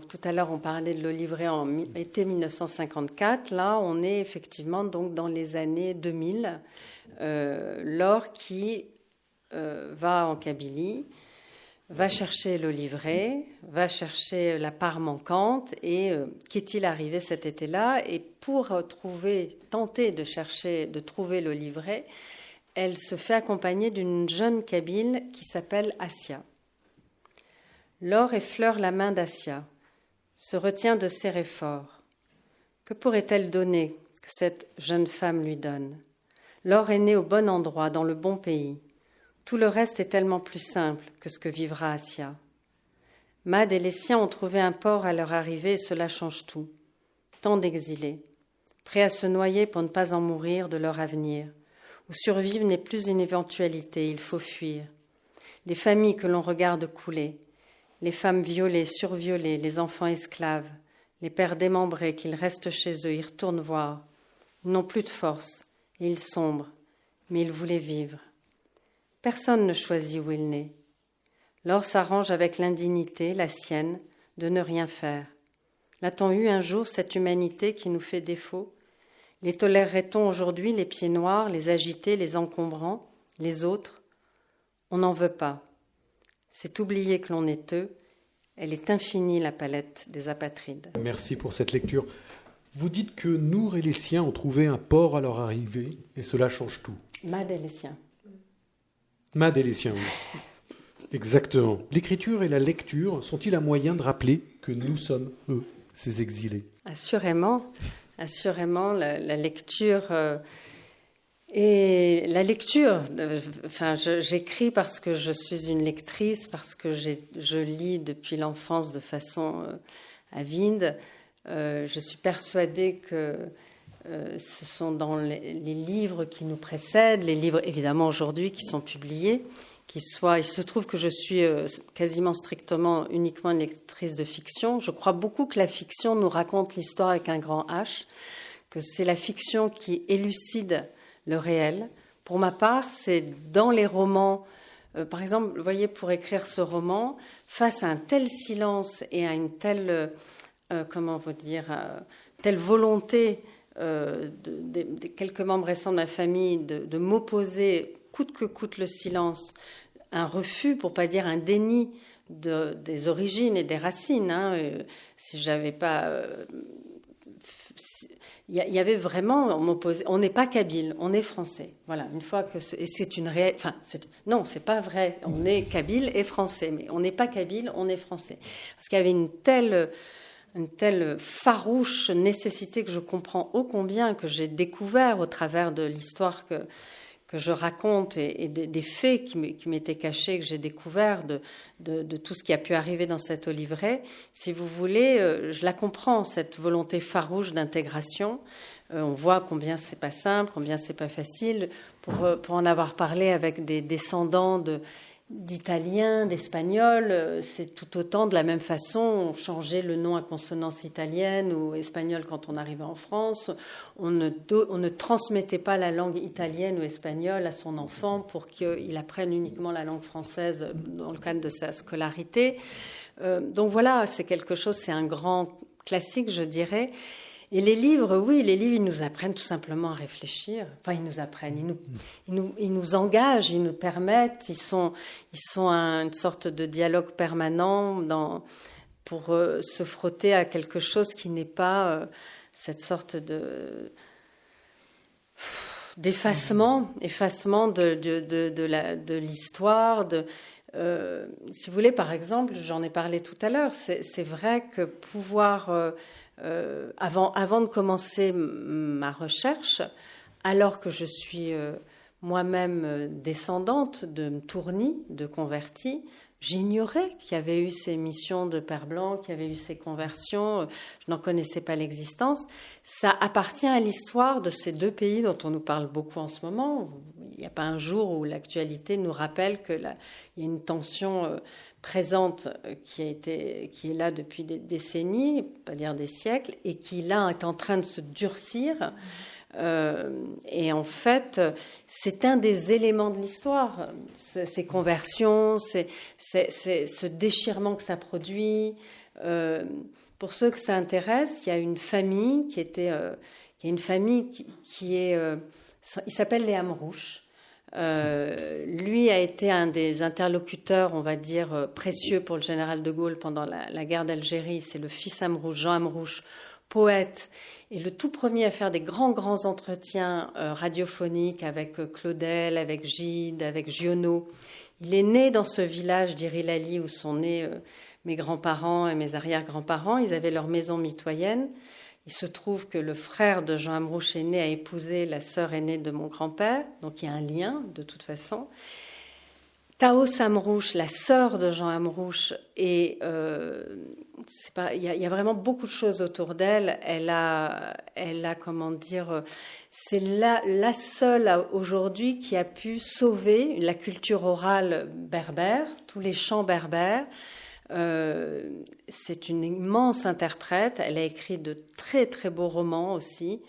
tout à l'heure, on parlait de le livrer en été 1954. Là, on est effectivement donc dans les années 2000. Laure qui va en Kabylie, va chercher le livret, va chercher la part manquante. Et qu'est-il arrivé cet été-là? Et pour tenter de trouver le livret, elle se fait accompagner d'une jeune Kabyle qui s'appelle Assia. Laure effleure la main d'Assia, se retient de serrer fort. Que pourrait-elle donner que cette jeune femme lui donne? Laure est née au bon endroit, dans le bon pays. Tout le reste est tellement plus simple que ce que vivra Assia. Mad et les siens ont trouvé un port à leur arrivée et cela change tout. Tant d'exilés, prêts à se noyer pour ne pas en mourir de leur avenir, où survivre n'est plus une éventualité, il faut fuir. Les familles que l'on regarde couler, les femmes violées, surviolées, les enfants esclaves, les pères démembrés qu'ils restent chez eux, ils retournent voir. Ils n'ont plus de force et ils sombrent, mais ils voulaient vivre. Personne ne choisit où il naît. Laure s'arrange avec l'indignité, la sienne, de ne rien faire. L'a-t-on eu un jour cette humanité qui nous fait défaut? Les tolérerait-on aujourd'hui, les pieds noirs, les agités, les encombrants, les autres? On n'en veut pas. C'est oublier que l'on est eux. Elle est infinie, la palette des apatrides. Merci pour cette lecture. Vous dites que Nour et les siens ont trouvé un port à leur arrivée, et cela change tout. Mad et les siens. Mad et les siens, oui. Exactement. L'écriture et la lecture sont-ils un moyen de rappeler que nous sommes, eux, ces exilés? Assurément, la lecture... Et la lecture, j'écris parce que je suis une lectrice, parce que je lis depuis l'enfance de façon avide. Je suis persuadée que ce sont dans les livres qui nous précèdent, les livres évidemment aujourd'hui qui sont publiés, il se trouve que je suis quasiment strictement uniquement une lectrice de fiction. Je crois beaucoup que la fiction nous raconte l'histoire avec un grand H, que c'est la fiction qui élucide le réel. Pour ma part, c'est dans les romans. Par exemple, vous voyez, pour écrire ce roman, face à un tel silence et à une telle, telle volonté de quelques membres récents de ma famille de m'opposer coûte que coûte le silence, un refus, pour pas dire un déni des origines et des racines. Si j'avais pas... Il y avait vraiment, on m'opposait, on n'est pas kabyle, on est français. Voilà, une fois que et c'est une réelle, non, c'est pas vrai. On est kabyle et français, mais on n'est pas kabyle, on est français. Parce qu'il y avait une telle farouche nécessité que je comprends ô combien, que j'ai découvert au travers de l'histoire que je raconte et des faits qui m'étaient cachés, que j'ai découvert de tout ce qui a pu arriver dans cet olivret. Si vous voulez, je la comprends, cette volonté farouche d'intégration. On voit combien c'est pas simple, combien c'est pas facile. Pour en avoir parlé avec des descendants d'Italiens, d'Espagnols, c'est tout autant de la même façon. On changeait le nom à consonance italienne ou espagnole quand on arrivait en France. On ne transmettait pas la langue italienne ou espagnole à son enfant pour qu'il apprenne uniquement la langue française dans le cadre de sa scolarité. Donc voilà, c'est quelque chose, c'est un grand classique, je dirais. Et les livres, oui, ils nous apprennent tout simplement à réfléchir. Enfin, ils nous apprennent, ils nous engagent, ils nous permettent, ils sont une sorte de dialogue permanent pour se frotter à quelque chose qui n'est pas cette sorte d'effacement de l'histoire. Si vous voulez, par exemple, j'en ai parlé tout à l'heure, c'est vrai que pouvoir... avant de commencer ma recherche, alors que je suis moi-même descendante de tournis, de convertis, j'ignorais qu'il y avait eu ces missions de Père Blanc, qu'il y avait eu ces conversions, je n'en connaissais pas l'existence. Ça appartient à l'histoire de ces deux pays dont on nous parle beaucoup en ce moment. Il n'y a pas un jour où l'actualité nous rappelle qu'il y a une tension présente qui est là depuis des décennies, pas dire des siècles, et qui là est en train de se durcir. Et en fait, c'est un des éléments de l'histoire, ces conversions, ce déchirement que ça produit. Pour ceux que ça intéresse, il y a une famille il s'appelle les Amrouche. Lui a été un des interlocuteurs, on va dire, précieux pour le général de Gaulle pendant la guerre d'Algérie. C'est le fils Amrouche, Jean Amrouche, poète, et le tout premier à faire des grands entretiens radiophoniques avec Claudel, avec Gide, avec Giono. Il est né dans ce village d'Iri-Lali où sont nés mes grands-parents et mes arrière-grands-parents. Ils avaient leur maison mitoyenne. Il se trouve que le frère de Jean Amrouche aîné a épousé la sœur aînée de mon grand-père, donc il y a un lien de toute façon. Taos Amrouche, la sœur de Jean Amrouche, il y a vraiment beaucoup de choses autour d'elle. Elle a comment dire, c'est la seule aujourd'hui qui a pu sauver la culture orale berbère, tous les chants berbères. C'est une immense interprète. Elle a écrit de très très beaux romans aussi,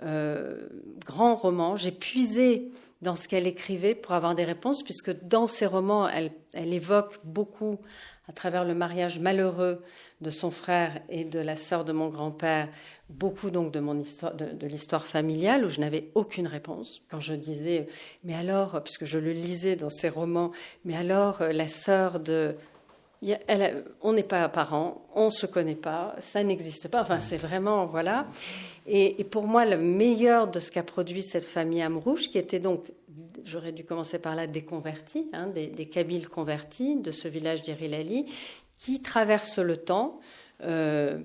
grands romans. J'ai puisé dans ce qu'elle écrivait pour avoir des réponses, puisque dans ses romans, elle évoque beaucoup, à travers le mariage malheureux de son frère et de la sœur de mon grand-père, beaucoup donc de mon histoire, de l'histoire familiale, où je n'avais aucune réponse. Quand je disais, mais alors, puisque je le lisais dans ses romans, mais alors la sœur de On n'est pas parents, on ne se connaît pas, ça n'existe pas. Enfin, c'est vraiment, voilà. Et pour moi, le meilleur de ce qu'a produit cette famille Amrouche, qui était donc, j'aurais dû commencer par là, des convertis, des Kabyles convertis de ce village d'Irilali, qui traversent le temps,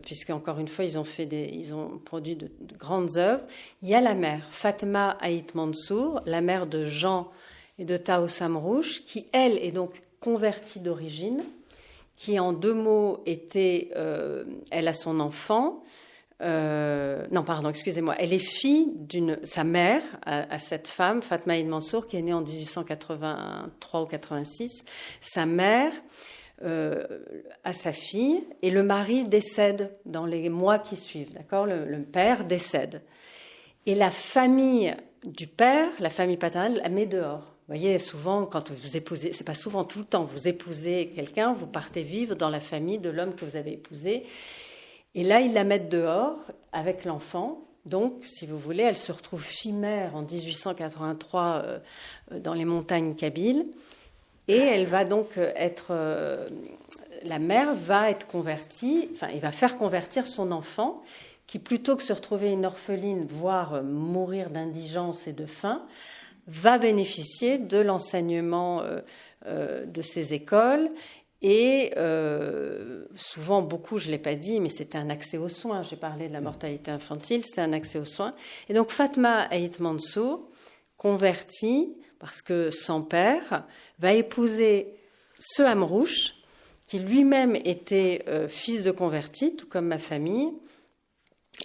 puisque encore une fois, ils ont produit de grandes œuvres. Il y a la mère, Fatma Haït Mansour, la mère de Jean et de Taous Amrouche, qui, elle, est donc convertie d'origine, qui en 2 mots était, elle a son enfant, elle est fille sa mère à cette femme, Fatma Haït Mansour, qui est née en 1883 ou 86. Sa mère a sa fille, et le mari décède dans les mois qui suivent, d'accord ? Le père décède. Et la famille du père, la famille paternelle, la met dehors. Vous voyez, souvent, quand vous épousez, c'est pas souvent, tout le temps, vous épousez quelqu'un, vous partez vivre dans la famille de l'homme que vous avez épousé. Et là, ils la mettent dehors avec l'enfant. Donc, si vous voulez, elle se retrouve fille-mère en 1883 dans les montagnes kabyles. Et elle va donc la mère va être convertie, enfin, il va faire convertir son enfant, qui plutôt que se retrouver une orpheline, voire mourir d'indigence et de faim, va bénéficier de l'enseignement de ces écoles. Et souvent, beaucoup, je ne l'ai pas dit, mais c'était un accès aux soins. J'ai parlé de la mortalité infantile, c'était un accès aux soins. Et donc, Fatma Haït Mansour, convertie, parce que son père, va épouser ce Amrouche, qui lui-même était fils de converti, tout comme ma famille.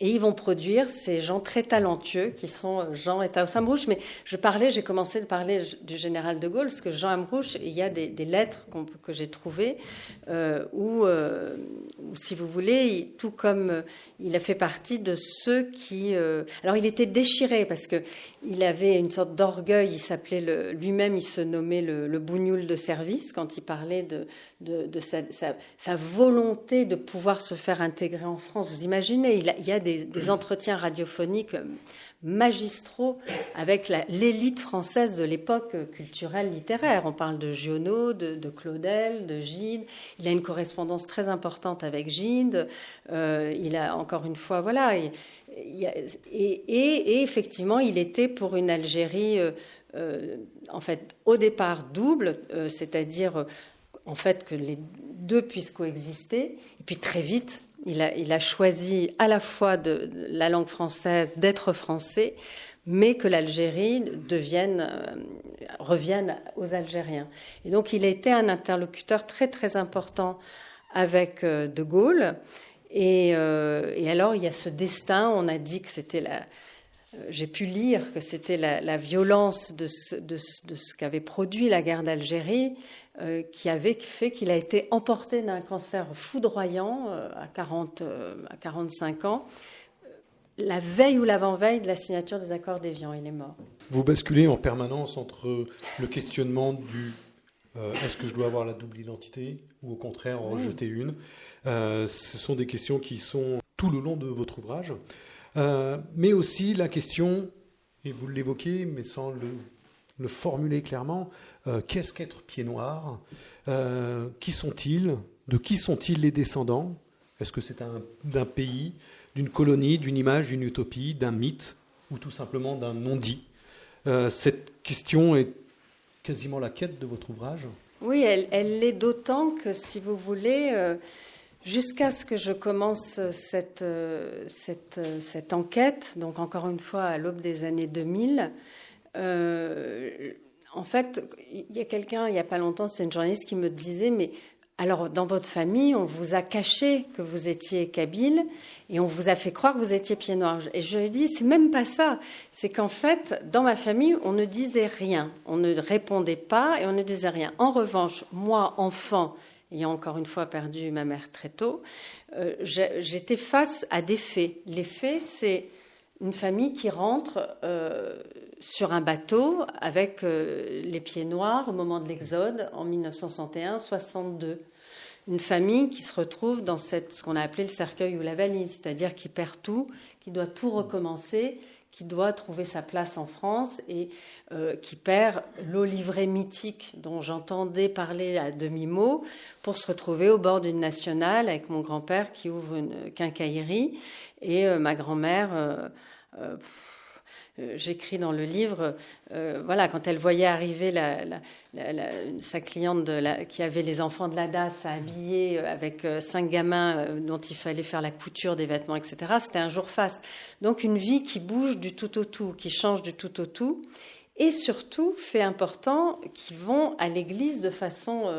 Et ils vont produire ces gens très talentueux qui sont Jean et Taous Amrouche. Mais j'ai commencé de parler du général de Gaulle, parce que Jean Amrouche, il y a des lettres que j'ai trouvées où, si vous voulez, tout comme il a fait partie de ceux qui... alors, il était déchiré parce qu'il avait une sorte d'orgueil. Il s'appelait lui-même, il se nommait le bougnoul de service quand il parlait de sa volonté de pouvoir se faire intégrer en France. Vous imaginez, il y a des entretiens radiophoniques magistraux avec l'élite française de l'époque culturelle littéraire. On parle de Giono, de Claudel, de Gide. Il a une correspondance très importante avec Gide. Il a, encore une fois, voilà. Et effectivement, il était pour une Algérie, en fait, au départ double, c'est-à-dire en fait que les deux puissent coexister. Et puis très vite, il a choisi à la fois de la langue française, d'être français, mais que l'Algérie revienne aux Algériens. Et donc, il a été un interlocuteur très, très important avec De Gaulle. Et alors, il y a ce destin, on a dit que c'était j'ai pu lire que c'était la violence de ce qu'avait produit la guerre d'Algérie, qui avait fait qu'il a été emporté d'un cancer foudroyant à 45 ans, la veille ou l'avant-veille de la signature des accords d'Évian. Il est mort. Vous basculez en permanence entre le questionnement du est-ce que je dois avoir la double identité ou au contraire en rejeter une. Ce sont des questions qui sont tout le long de votre ouvrage. Mais aussi la question, et vous l'évoquez, mais sans le formuler clairement, qu'est-ce qu'être pied noir ? Qui sont-ils ? De qui sont-ils les descendants ? Est-ce que c'est d'un pays, d'une colonie, d'une image, d'une utopie, d'un mythe, ou tout simplement d'un non-dit ? Cette question est quasiment la quête de votre ouvrage. Oui, elle l'est d'autant que, si vous voulez... jusqu'à ce que je commence cette enquête, donc encore une fois à l'aube des années 2000, en fait, il y a quelqu'un, il n'y a pas longtemps, c'est une journaliste qui me disait, mais alors dans votre famille, on vous a caché que vous étiez kabyle et on vous a fait croire que vous étiez pied noir. Et je lui ai dit, c'est même pas ça, c'est qu'en fait, dans ma famille, on ne disait rien, on ne répondait pas et on ne disait rien. En revanche, moi, enfant, ayant encore une fois perdu ma mère très tôt, j'étais face à des faits. Les faits, c'est une famille qui rentre sur un bateau avec les pieds noirs au moment de l'Exode en 1961-62. Une famille qui se retrouve dans ce qu'on a appelé le cercueil ou la valise, c'est-à-dire qui perd tout, qui doit tout recommencer, qui doit trouver sa place en France et qui perd l'Olivret mythique dont j'entendais parler à demi-mot pour se retrouver au bord d'une nationale avec mon grand-père qui ouvre une quincaillerie et ma grand-mère... j'écris dans le livre, quand elle voyait arriver sa cliente qui avait les enfants de la DAS à habiller avec 5 gamins dont il fallait faire la couture des vêtements, etc., c'était un jour faste. Donc une vie qui bouge du tout au tout, qui change du tout au tout, et surtout, fait important, qui vont à l'église de façon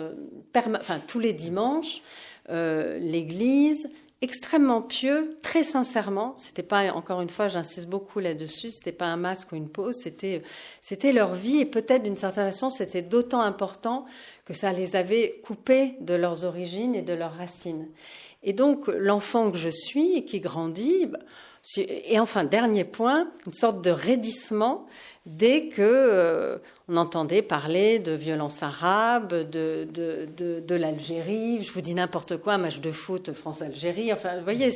tous les dimanches, l'église... extrêmement pieux, très sincèrement. C'était pas, encore une fois, j'insiste beaucoup là-dessus, c'était pas un masque ou une pose, c'était leur vie et peut-être d'une certaine façon, c'était d'autant important que ça les avait coupés de leurs origines et de leurs racines. Et donc, l'enfant que je suis et qui grandit, et enfin, dernier point, une sorte de raidissement dès que on entendait parler de violence arabe, de l'Algérie. Je vous dis n'importe quoi, un match de foot France-Algérie. Enfin, vous voyez,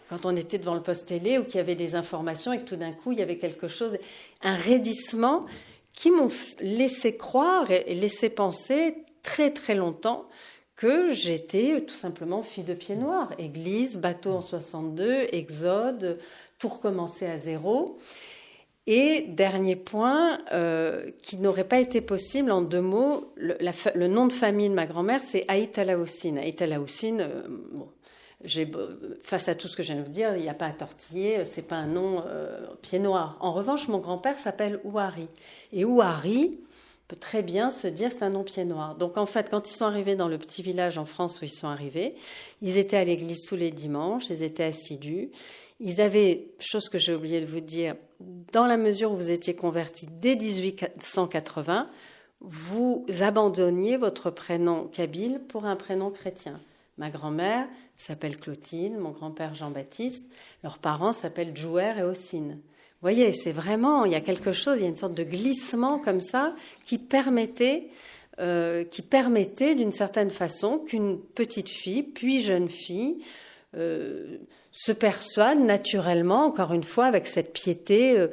quand on était devant le poste télé ou qu'il y avait des informations et que tout d'un coup, il y avait quelque chose, un raidissement qui m'ont laissé croire et laissé penser très, très longtemps que j'étais tout simplement fille de pied noir. Église, bateau en 62, exode, tout recommencer à zéro. Et dernier point, qui n'aurait pas été possible en 2 mots, le nom de famille de ma grand-mère, c'est Aït Alaoussine. Aït Alaoussine, face à tout ce que je viens de vous dire, il n'y a pas à tortiller, c'est pas un nom pied noir. En revanche, mon grand-père s'appelle Ouari. Et Ouari peut très bien se dire c'est un nom pied noir. Donc en fait, quand ils sont arrivés dans le petit village en France où ils sont arrivés, ils étaient à l'église tous les dimanches, ils étaient assidus. Ils avaient, chose que j'ai oublié de vous dire, dans la mesure où vous étiez convertis dès 1880, vous abandonniez votre prénom kabyle pour un prénom chrétien. Ma grand-mère s'appelle Clotilde, mon grand-père Jean-Baptiste, leurs parents s'appellent Djouer et Ossine. Vous voyez, c'est vraiment, il y a quelque chose, il y a une sorte de glissement comme ça qui permettait d'une certaine façon qu'une petite fille, puis jeune fille, se persuade naturellement, encore une fois, avec cette piété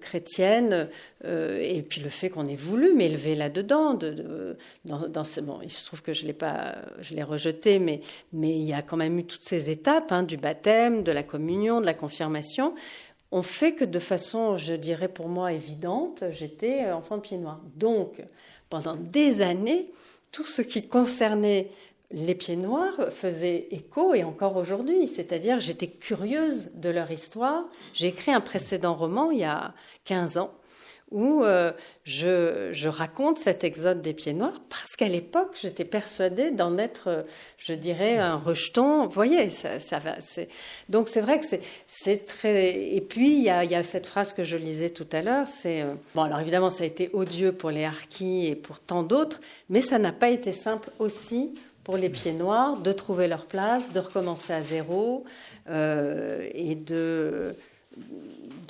chrétienne, et puis le fait qu'on ait voulu m'élever là-dedans. Bon, il se trouve que je l'ai rejeté, mais il y a quand même eu toutes ces étapes, du baptême, de la communion, de la confirmation, ont fait que de façon, je dirais pour moi évidente, j'étais enfant de pied noir. Donc, pendant des années, tout ce qui concernait les pieds noirs faisaient écho, et encore aujourd'hui, c'est-à-dire j'étais curieuse de leur histoire. J'ai écrit un précédent roman il y a 15 ans où je raconte cet exode des pieds noirs parce qu'à l'époque, j'étais persuadée d'en être, je dirais, un rejeton. Vous voyez, donc c'est vrai que c'est très... Et puis, il y a cette phrase que je lisais tout à l'heure, c'est... Bon, alors évidemment, ça a été odieux pour les harkis et pour tant d'autres, mais ça n'a pas été simple aussi pour les pieds noirs de trouver leur place, de recommencer à zéro et de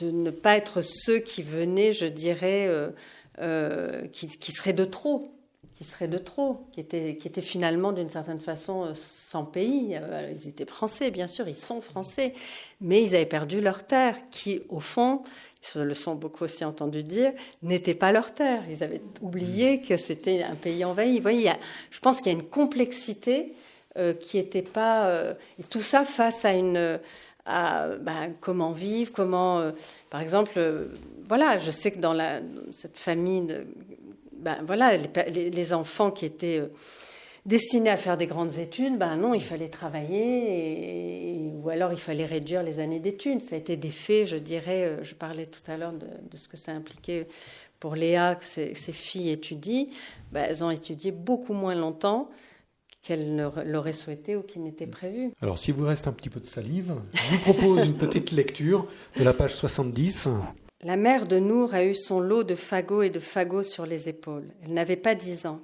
ne pas être ceux qui venaient, je dirais, qui seraient de trop, qui étaient finalement d'une certaine façon sans pays. Ils étaient français, bien sûr, ils sont français, mais ils avaient perdu leur terre, qui, au fond, ils se le sont beaucoup aussi entendu dire, n'était pas leur terre. Ils avaient oublié que c'était un pays envahi. Vous voyez, je pense qu'il y a une complexité qui n'était pas... et tout ça face à comment vivre, comment... par exemple, voilà, je sais que dans cette famille, les enfants qui étaient destinés à faire des grandes études, non, il fallait travailler ou alors il fallait réduire les années d'études. Ça a été des faits, je dirais, je parlais tout à l'heure de ce que ça impliquait pour Léa, que ces filles étudient. Elles ont étudié beaucoup moins longtemps qu'elle ne l'aurait souhaité ou qu'il n'était prévu. Alors, s'il vous reste un petit peu de salive, je vous propose une petite lecture de la page 70. La mère de Nour a eu son lot de fagots et de fagots sur les épaules. Elle n'avait pas 10 ans.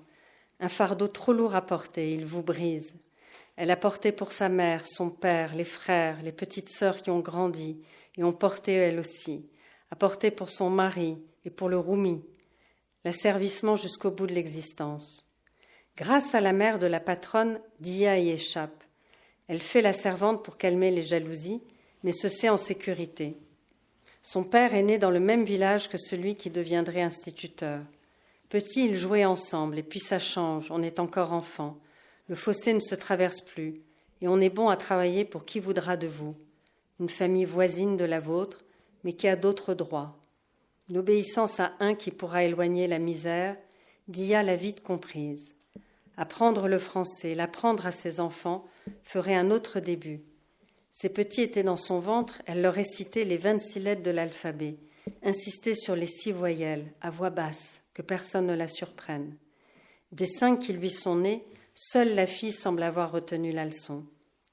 Un fardeau trop lourd à porter, il vous brise. Elle a porté pour sa mère, son père, les frères, les petites sœurs qui ont grandi et ont porté elle aussi. A porté pour son mari et pour le roumi. L'asservissement jusqu'au bout de l'existence. Grâce à la mère de la patronne, Dia y échappe. Elle fait la servante pour calmer les jalousies, mais se sait en sécurité. Son père est né dans le même village que celui qui deviendrait instituteur. Petit, ils jouaient ensemble, et puis ça change, on est encore enfant. Le fossé ne se traverse plus, et on est bon à travailler pour qui voudra de vous. Une famille voisine de la vôtre, mais qui a d'autres droits. L'obéissance à un qui pourra éloigner la misère, Dia l'a vite comprise. Apprendre le français, l'apprendre à ses enfants, ferait un autre début. Ses petits étaient dans son ventre, elle leur récitait les 26 lettres de l'alphabet, insistait sur les 6 voyelles, à voix basse, que personne ne la surprenne. Des 5 qui lui sont nés, seule la fille semble avoir retenu la leçon.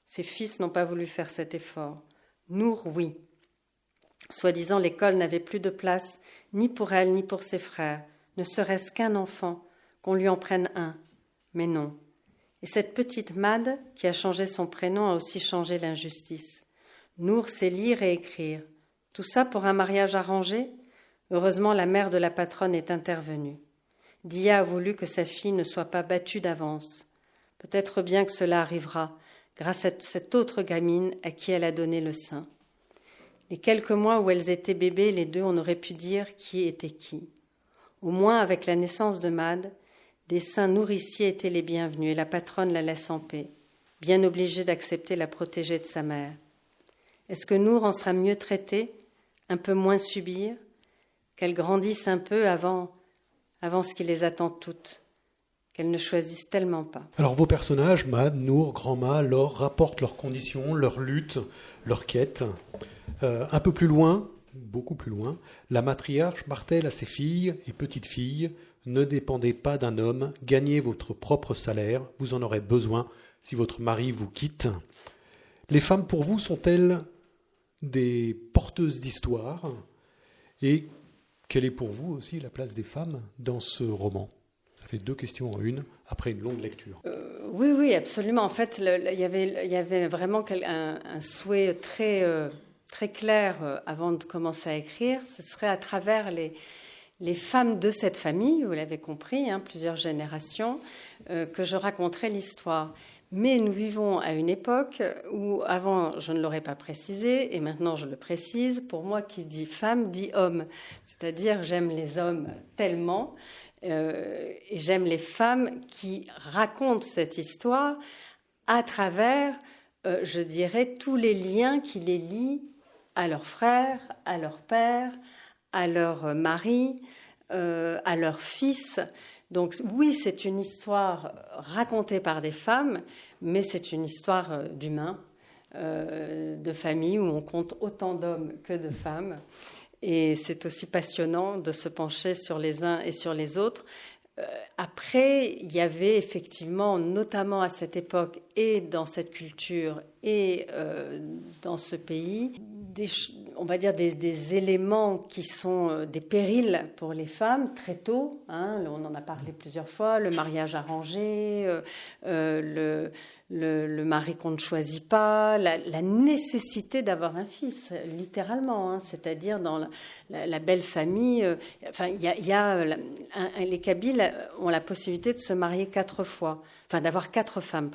Ses fils n'ont pas voulu faire cet effort. Nour, oui. Soi-disant, l'école n'avait plus de place, ni pour elle, ni pour ses frères, ne serait-ce qu'un enfant, qu'on lui en prenne un. Mais non. Et cette petite Mad, qui a changé son prénom, a aussi changé l'injustice. Nour sait lire et écrire. Tout ça pour un mariage arrangé ? Heureusement, la mère de la patronne est intervenue. Dia a voulu que sa fille ne soit pas battue d'avance. Peut-être bien que cela arrivera, grâce à cette autre gamine à qui elle a donné le sein. Les quelques mois où elles étaient bébés, les deux, on aurait pu dire qui était qui. Au moins, avec la naissance de Mad, des seins nourriciers étaient les bienvenus et la patronne la laisse en paix, bien obligée d'accepter la protégée de sa mère. Est-ce que Nour en sera mieux traitée, un peu moins subir, qu'elle grandisse un peu avant ce qui les attend toutes, qu'elles ne choisissent tellement pas. Alors vos personnages, Mad, Nour, Grand-Ma, Laure, rapportent leurs conditions, leurs luttes, leurs quêtes. Un peu plus loin, beaucoup plus loin, la matriarche martèle à ses filles et petites-filles « Ne dépendez pas d'un homme, gagnez votre propre salaire, vous en aurez besoin si votre mari vous quitte. » Les femmes, pour vous, sont-elles des porteuses d'histoire ? Et quelle est pour vous aussi la place des femmes dans ce roman ? Ça fait 2 questions en une, après une longue lecture. Oui, absolument. En fait, il y avait vraiment un souhait très clair avant de commencer à écrire. Ce serait à travers les femmes de cette famille, vous l'avez compris, plusieurs générations, que je raconterai l'histoire. Mais nous vivons à une époque où, avant, je ne l'aurais pas précisé, et maintenant je le précise, pour moi, qui dit femme, dit homme. C'est-à-dire, j'aime les hommes tellement, et j'aime les femmes qui racontent cette histoire à travers, je dirais, tous les liens qui les lient à leurs frères, à leur père, à leur mari, à leur fils. Donc oui, c'est une histoire racontée par des femmes, mais c'est une histoire d'humains, de famille où on compte autant d'hommes que de femmes. Et c'est aussi passionnant de se pencher sur les uns et sur les autres. Après, il y avait effectivement, notamment à cette époque et dans cette culture et dans ce pays, on va dire des éléments qui sont des périls pour les femmes très tôt. On en a parlé plusieurs fois, le mariage arrangé, le mari qu'on ne choisit pas, la nécessité d'avoir un fils, littéralement, c'est-à-dire dans la belle famille. Les Kabyles ont la possibilité de se marier 4 fois, d'avoir 4 femmes,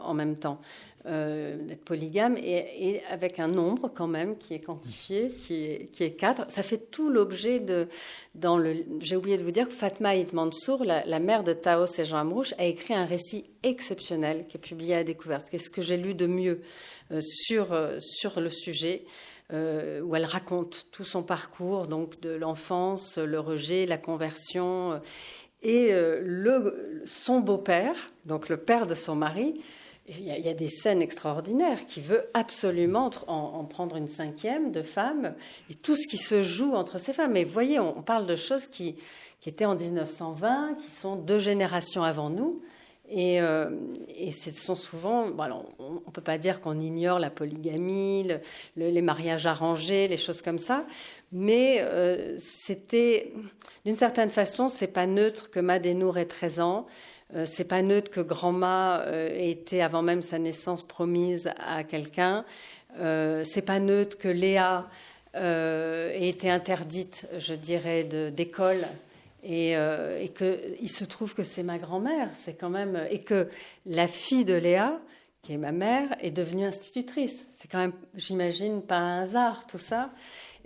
en même temps, d'être polygame, et avec un nombre quand même qui est quantifié, qui est 4. Ça fait tout l'objet j'ai oublié de vous dire que Fatma Ibn Mansour, la mère de Taos et Jean Amrouche, a écrit un récit exceptionnel qui est publié à Découverte, qui est ce que j'ai lu de mieux sur le sujet, où elle raconte tout son parcours, donc de l'enfance, le rejet, la conversion, et son beau-père, donc le père de son mari. Il y a des scènes extraordinaires qui veut absolument en prendre une 5e de femme, et tout ce qui se joue entre ces femmes. Mais vous voyez, on parle de choses qui étaient en 1920, qui sont 2 générations avant nous, et ce sont souvent... on ne peut pas dire qu'on ignore la polygamie, les mariages arrangés, les choses comme ça, mais c'était... D'une certaine façon, c'est pas neutre que Mad et Nour aient 13 ans, c'est pas neutre que Grand-Ma ait été, avant même sa naissance, promise à quelqu'un. C'est pas neutre que Léa ait été interdite, je dirais, d'école. Et qu'il se trouve que c'est ma grand-mère. C'est quand même... Et que la fille de Léa, qui est ma mère, est devenue institutrice. C'est quand même, j'imagine, pas un hasard, tout ça.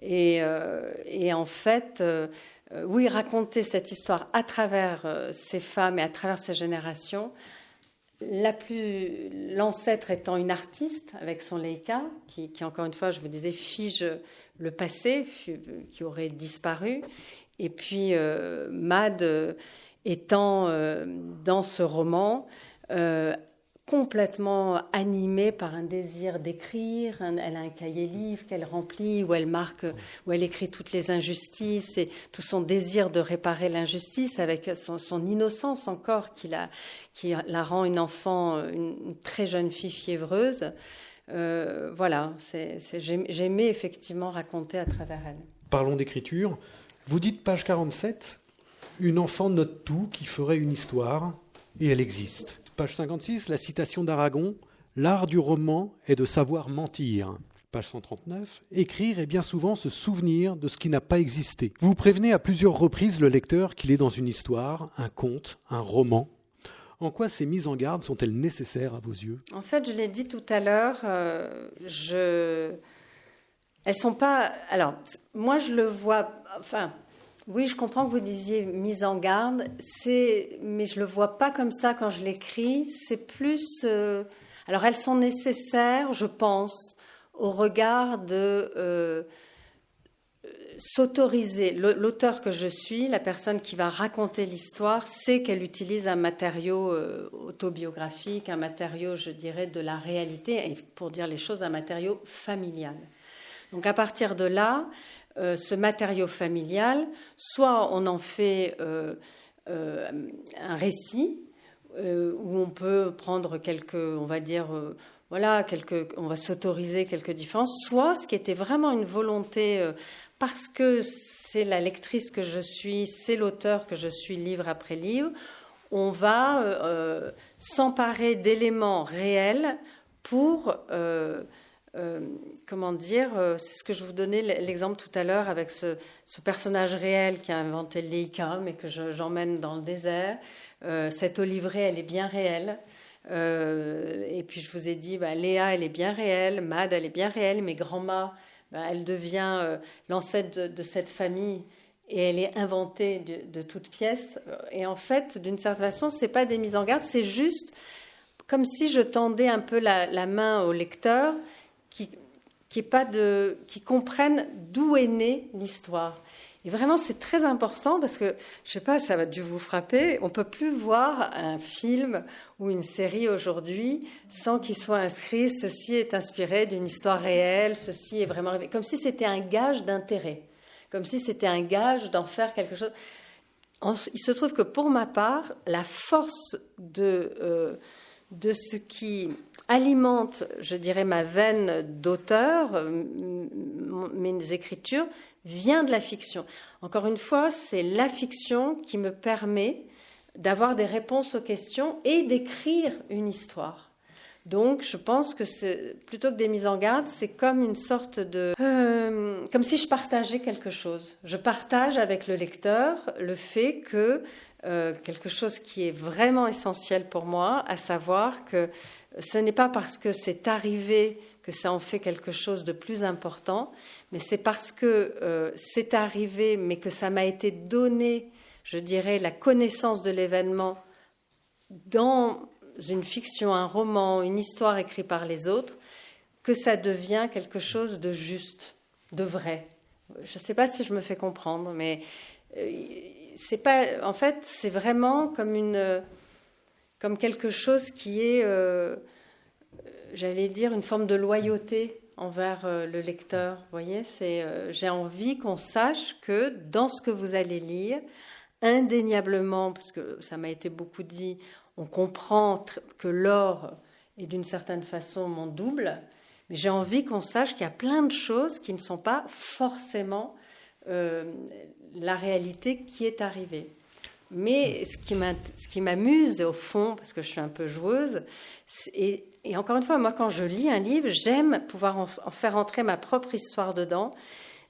Et en fait, oui, raconter cette histoire à travers ces femmes et à travers ces générations, l'ancêtre étant une artiste avec son Leica, qui encore une fois, je vous disais, fige le passé, qui aurait disparu. Et puis Mad étant dans ce roman complètement animée par un désir d'écrire. Elle a un cahier-livre qu'elle remplit, où elle marque, où elle écrit toutes les injustices et tout son désir de réparer l'injustice avec son innocence encore qui la rend une enfant, une très jeune fille fiévreuse. Voilà, j'aimais effectivement raconter à travers elle. Parlons d'écriture. Vous dites, page 47, une enfant note tout qui ferait une histoire, et elle existe. Page 56, la citation d'Aragon, l'art du roman est de savoir mentir. Page 139, écrire est bien souvent se souvenir de ce qui n'a pas existé. Vous prévenez à plusieurs reprises le lecteur qu'il est dans une histoire, un conte, un roman. En quoi ces mises en garde sont-elles nécessaires à vos yeux ? En fait, je l'ai dit tout à l'heure, elles sont pas... Alors, moi, je le vois... Enfin, oui, je comprends que vous disiez mise en garde, mais je le vois pas comme ça quand je l'écris. C'est plus... Alors, elles sont nécessaires, je pense, au regard de s'autoriser. L'auteur que je suis, la personne qui va raconter l'histoire, sait qu'elle utilise un matériau autobiographique, un matériau, je dirais, de la réalité, et pour dire les choses, un matériau familial. Donc, à partir de là... ce matériau familial, soit on en fait un récit où on peut prendre quelques, on va dire, on va s'autoriser quelques différences, soit ce qui était vraiment une volonté, parce que c'est la lectrice que je suis, c'est l'auteur que je suis livre après livre, on va s'emparer d'éléments réels pour... comment dire, c'est ce que je vous donnais l'exemple tout à l'heure avec ce personnage réel qui a inventé le Leica, mais que j'emmène dans le désert. Cette Olivrée, elle est bien réelle. Et puis je vous ai dit, Léa, elle est bien réelle, Mad, elle est bien réelle, mais Grandma, elle devient l'ancêtre de cette famille et elle est inventée de toutes pièces. Et en fait, d'une certaine façon, c'est pas des mises en garde, c'est juste comme si je tendais un peu la main au lecteur qui comprennent d'où est née l'histoire. Et vraiment, c'est très important parce que, je sais pas, ça va dû vous frapper, on peut plus voir un film ou une série aujourd'hui sans qu'il soit inscrit « ceci est inspiré d'une histoire réelle, ceci est vraiment... » Comme si c'était un gage d'intérêt, comme si c'était un gage d'en faire quelque chose. Il se trouve que pour ma part, la force de ce qui alimente, je dirais, ma veine d'auteur, mes écritures, vient de la fiction. Encore une fois, c'est la fiction qui me permet d'avoir des réponses aux questions et d'écrire une histoire. Donc, je pense que plutôt que des mises en garde, c'est comme une sorte de... comme si je partageais quelque chose. Je partage avec le lecteur le fait que quelque chose qui est vraiment essentiel pour moi, à savoir que ce n'est pas parce que c'est arrivé que ça en fait quelque chose de plus important, mais c'est parce que c'est arrivé, mais que ça m'a été donné, je dirais, la connaissance de l'événement dans une fiction, un roman, une histoire écrite par les autres, que ça devient quelque chose de juste, de vrai. Je ne sais pas si je me fais comprendre, mais c'est pas, en fait, c'est vraiment comme quelque chose qui est, j'allais dire, une forme de loyauté envers le lecteur. Vous voyez, j'ai envie qu'on sache que dans ce que vous allez lire, indéniablement, parce que ça m'a été beaucoup dit, on comprend que l'or est d'une certaine façon mon double, mais j'ai envie qu'on sache qu'il y a plein de choses qui ne sont pas forcément la réalité qui est arrivée. Mais ce qui m'amuse au fond, parce que je suis un peu joueuse, et encore une fois, moi quand je lis un livre, j'aime pouvoir en faire entrer ma propre histoire dedans.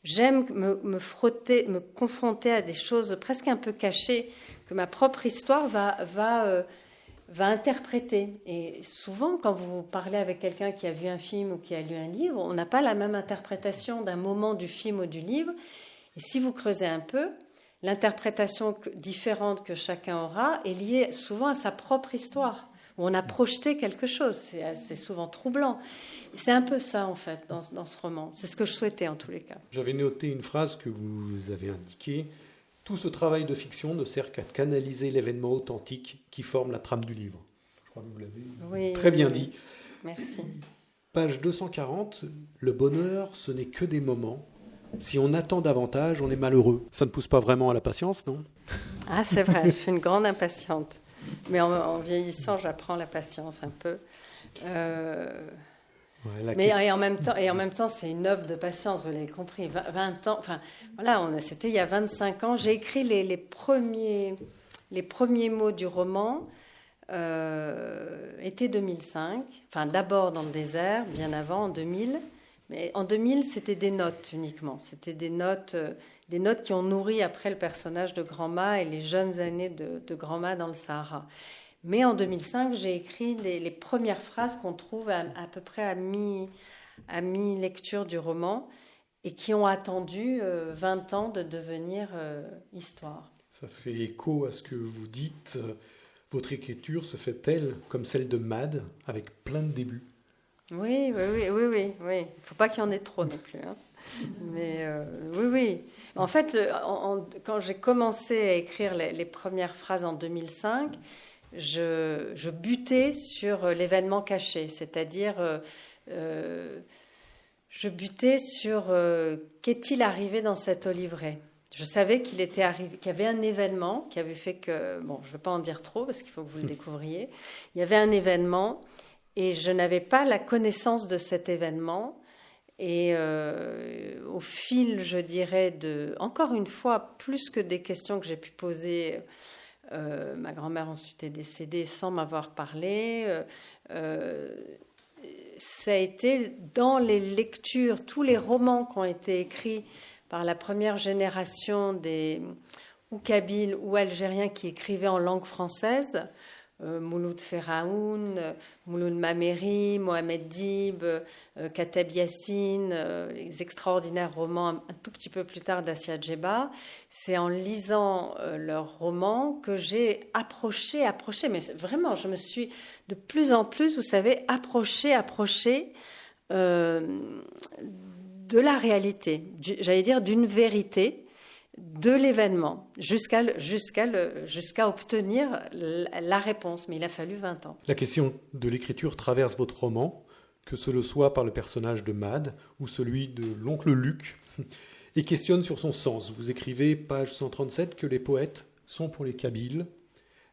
J'aime me frotter, me confronter à des choses presque un peu cachées, que ma propre histoire va va interpréter. Et souvent, quand vous parlez avec quelqu'un qui a vu un film ou qui a lu un livre, on n'a pas la même interprétation d'un moment du film ou du livre. Et si vous creusez un peu, l'interprétation différente que chacun aura est liée souvent à sa propre histoire, où on a projeté quelque chose. C'est souvent troublant. C'est un peu ça, en fait, dans ce roman. C'est ce que je souhaitais, en tous les cas. J'avais noté une phrase que vous avez indiquée. Tout ce travail de fiction ne sert qu'à canaliser l'événement authentique qui forme la trame du livre. Je crois que vous l'avez très bien dit. Merci. Page 240. Le bonheur, ce n'est que des moments. Si on attend davantage, on est malheureux. Ça ne pousse pas vraiment à la patience, non? Ah, c'est vrai, je suis une grande impatiente. Mais en vieillissant, j'apprends la patience un peu. Et en même temps, c'est une œuvre de patience, vous l'avez compris. 20 ans, enfin, voilà, c'était il y a 25 ans. J'ai écrit les premiers mots du roman, été 2005. Enfin, d'abord dans le désert, bien avant, en 2000. Mais en 2000, c'était des notes uniquement. C'était des notes qui ont nourri après le personnage de Grand-Ma et les jeunes années de Grand-Ma dans le Sahara. Mais en 2005, j'ai écrit les premières phrases qu'on trouve à peu près à mi-lecture du roman et qui ont attendu 20 ans de devenir histoire. Ça fait écho à ce que vous dites. Votre écriture se fait-elle comme celle de Mad, avec plein de débuts? Oui. Il ne faut pas qu'il y en ait trop non plus. Hein. Mais oui. En fait, quand j'ai commencé à écrire les premières phrases en 2005, je butais sur l'événement caché, c'est-à-dire je butais sur qu'est-il arrivé dans cet olivret. Je savais qu'il y avait un événement qui avait fait que, bon, je ne vais pas en dire trop parce qu'il faut que vous le découvriez. Il y avait un événement et je n'avais pas la connaissance de cet événement. Et au fil, je dirais, encore une fois, plus que des questions que j'ai pu poser, ma grand-mère ensuite est décédée sans m'avoir parlé. Ça a été dans les lectures, tous les romans qui ont été écrits par la première génération des ou kabyles ou algériens qui écrivaient en langue française, Mouloud Feraoun, Mouloud Mameri, Mohamed Dib, Kateb Yassine, les extraordinaires romans un tout petit peu plus tard d'Assia Djeba. C'est en lisant leurs romans que j'ai approché, mais vraiment, je me suis de plus en plus, vous savez, approché de la réalité, j'allais dire d'une vérité, de l'événement, jusqu'à obtenir la réponse. Mais il a fallu 20 ans. La question de l'écriture traverse votre roman, que ce le soit par le personnage de Mad ou celui de l'oncle Luc, et questionne sur son sens. Vous écrivez, page 137, que les poètes sont pour les Kabyles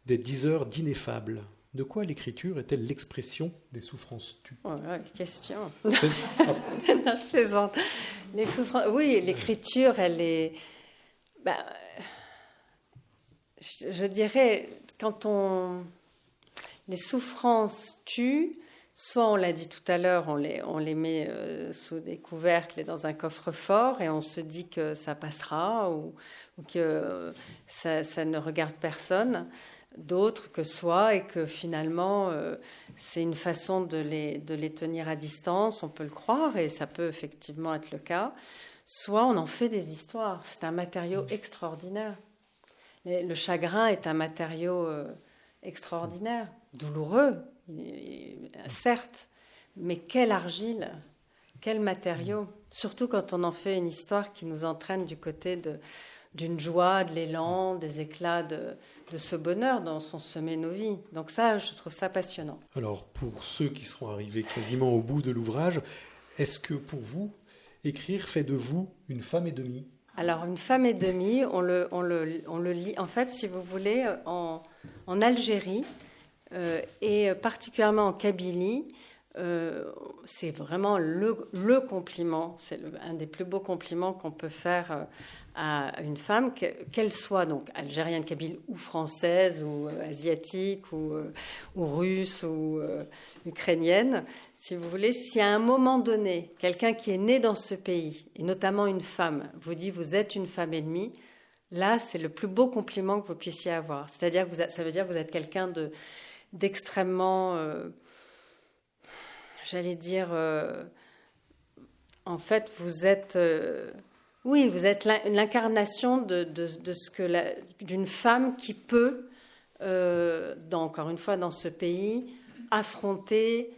des diseurs d'ineffables. De quoi l'écriture est-elle l'expression des souffrances tues? Oh là, question. Non, je plaisante. Les souffrances. Oui, l'écriture, elle est. Je dirais, les souffrances tuent, soit on l'a dit tout à l'heure, on les met sous des couvercles et dans un coffre-fort et on se dit que ça passera ou que ça ne regarde personne d'autre que soi et que finalement c'est une façon de les tenir à distance, on peut le croire et ça peut effectivement être le cas. Soit on en fait des histoires. C'est un matériau extraordinaire. Le chagrin est un matériau extraordinaire, douloureux, certes, mais quelle argile, quel matériau. Surtout quand on en fait une histoire qui nous entraîne du côté d'une joie, de l'élan, des éclats de ce bonheur dont sont semées nos vies. Donc ça, je trouve ça passionnant. Alors, pour ceux qui seront arrivés quasiment au bout de l'ouvrage, est-ce que pour vous, écrire fait de vous une femme et demie? Alors, une femme et demie, on le lit, en fait, si vous voulez, en Algérie et particulièrement en Kabylie. C'est vraiment le compliment, c'est un des plus beaux compliments qu'on peut faire à une femme, qu'elle soit donc algérienne, kabyle ou française ou asiatique ou russe ou ukrainienne. Si vous voulez, si à un moment donné, quelqu'un qui est né dans ce pays, et notamment une femme, vous dit « vous êtes une femme et demie », là, c'est le plus beau compliment que vous puissiez avoir. C'est-à-dire que ça veut dire que vous êtes quelqu'un d'extrêmement, j'allais dire, en fait, vous êtes l'incarnation de ce que d'une femme qui peut, encore une fois, dans ce pays, affronter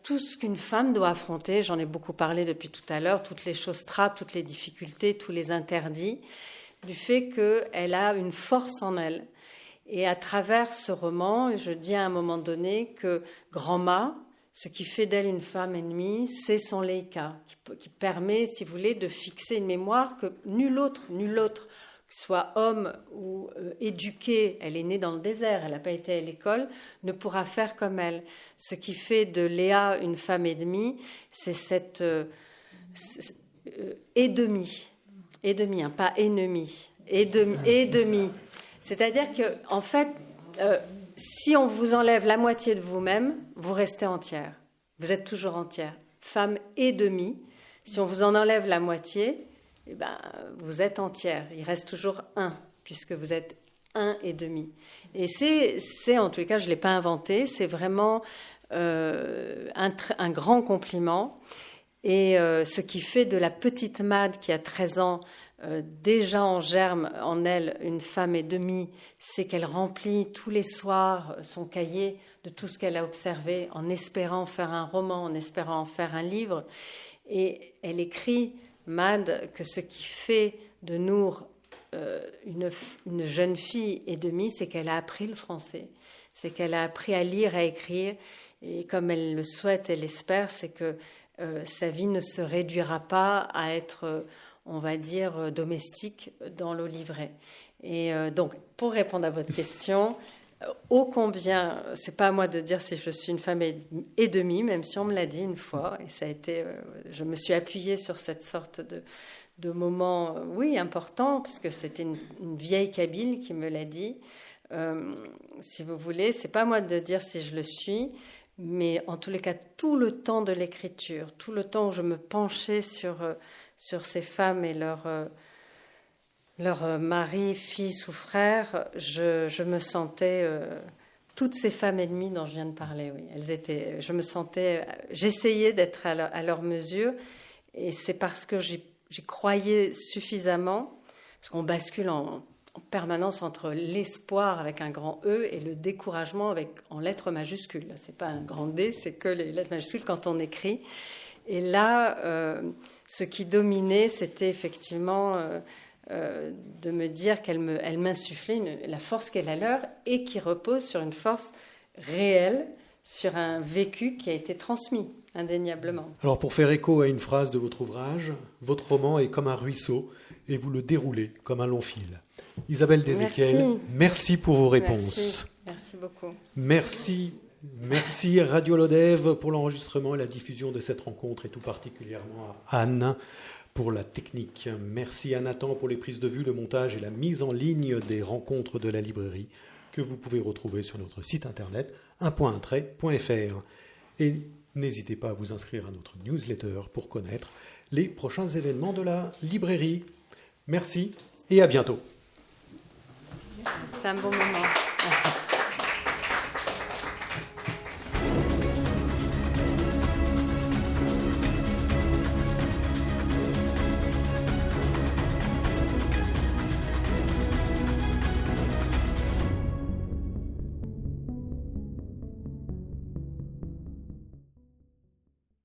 tout ce qu'une femme doit affronter. J'en ai beaucoup parlé depuis tout à l'heure, toutes les choses trappes, toutes les difficultés, tous les interdits, du fait qu'elle a une force en elle. Et à travers ce roman, je dis à un moment donné que Grand-Ma, ce qui fait d'elle une femme ennemie, c'est son Leica, qui permet, si vous voulez, de fixer une mémoire que nul autre, soit homme ou éduqué, elle est née dans le désert, elle n'a pas été à l'école, ne pourra faire comme elle. Ce qui fait de Léa une femme ennemie, c'est cette et-demi, hein, pas ennemi, et-demi. C'est-à-dire que, en fait, si on vous enlève la moitié de vous-même, vous restez entière. Vous êtes toujours entière. Femme et demi. Si on vous en enlève la moitié, eh ben, vous êtes entière. Il reste toujours un, puisque vous êtes un et demi. Et c'est en tous les cas, je ne l'ai pas inventé, c'est vraiment un grand compliment. Et ce qui fait de la petite Mad qui a 13 ans, déjà en germe en elle une femme et demie, c'est qu'elle remplit tous les soirs son cahier de tout ce qu'elle a observé en espérant faire un roman, en espérant en faire un livre. Et elle écrit, Mad, que ce qui fait de Nour une jeune fille et demie, c'est qu'elle a appris le français, c'est qu'elle a appris à lire, à écrire, et comme elle le souhaite, elle l'espère, c'est que sa vie ne se réduira pas à être, on va dire, domestique dans l'Olivret. Et donc, pour répondre à votre question, ô combien, c'est pas à moi de dire si je suis une femme et demie, même si on me l'a dit une fois, et ça a été, je me suis appuyée sur cette sorte de moment, oui, important, parce que c'était une vieille Kabyle qui me l'a dit. Si vous voulez, c'est pas à moi de dire si je le suis, mais en tous les cas, tout le temps de l'écriture, tout le temps où je me penchais sur ces femmes et leur mari, fils ou frère, je me sentais toutes ces femmes ennemies dont je viens de parler. Oui, je me sentais, j'essayais d'être à leur mesure, et c'est parce que j'y croyais suffisamment, parce qu'on bascule en permanence entre l'espoir avec un grand E et le découragement en lettres majuscules. C'est pas un grand D, c'est que les lettres majuscules quand on écrit. Et là, ce qui dominait, c'était effectivement de me dire qu'elle m'insufflait la force qu'elle a l'heure et qui repose sur une force réelle, sur un vécu qui a été transmis, indéniablement. Alors, pour faire écho à une phrase de votre ouvrage, votre roman est comme un ruisseau et vous le déroulez comme un long fil. Isabelle Déséchiel, merci pour vos réponses. Merci beaucoup. Merci Radio Lodève pour l'enregistrement et la diffusion de cette rencontre, et tout particulièrement à Anne pour la technique. Merci à Nathan pour les prises de vue, le montage et la mise en ligne des rencontres de la librairie que vous pouvez retrouver sur notre site internet un.trait.fr. Et n'hésitez pas à vous inscrire à notre newsletter pour connaître les prochains événements de la librairie. Merci et à bientôt. C'était un bon moment.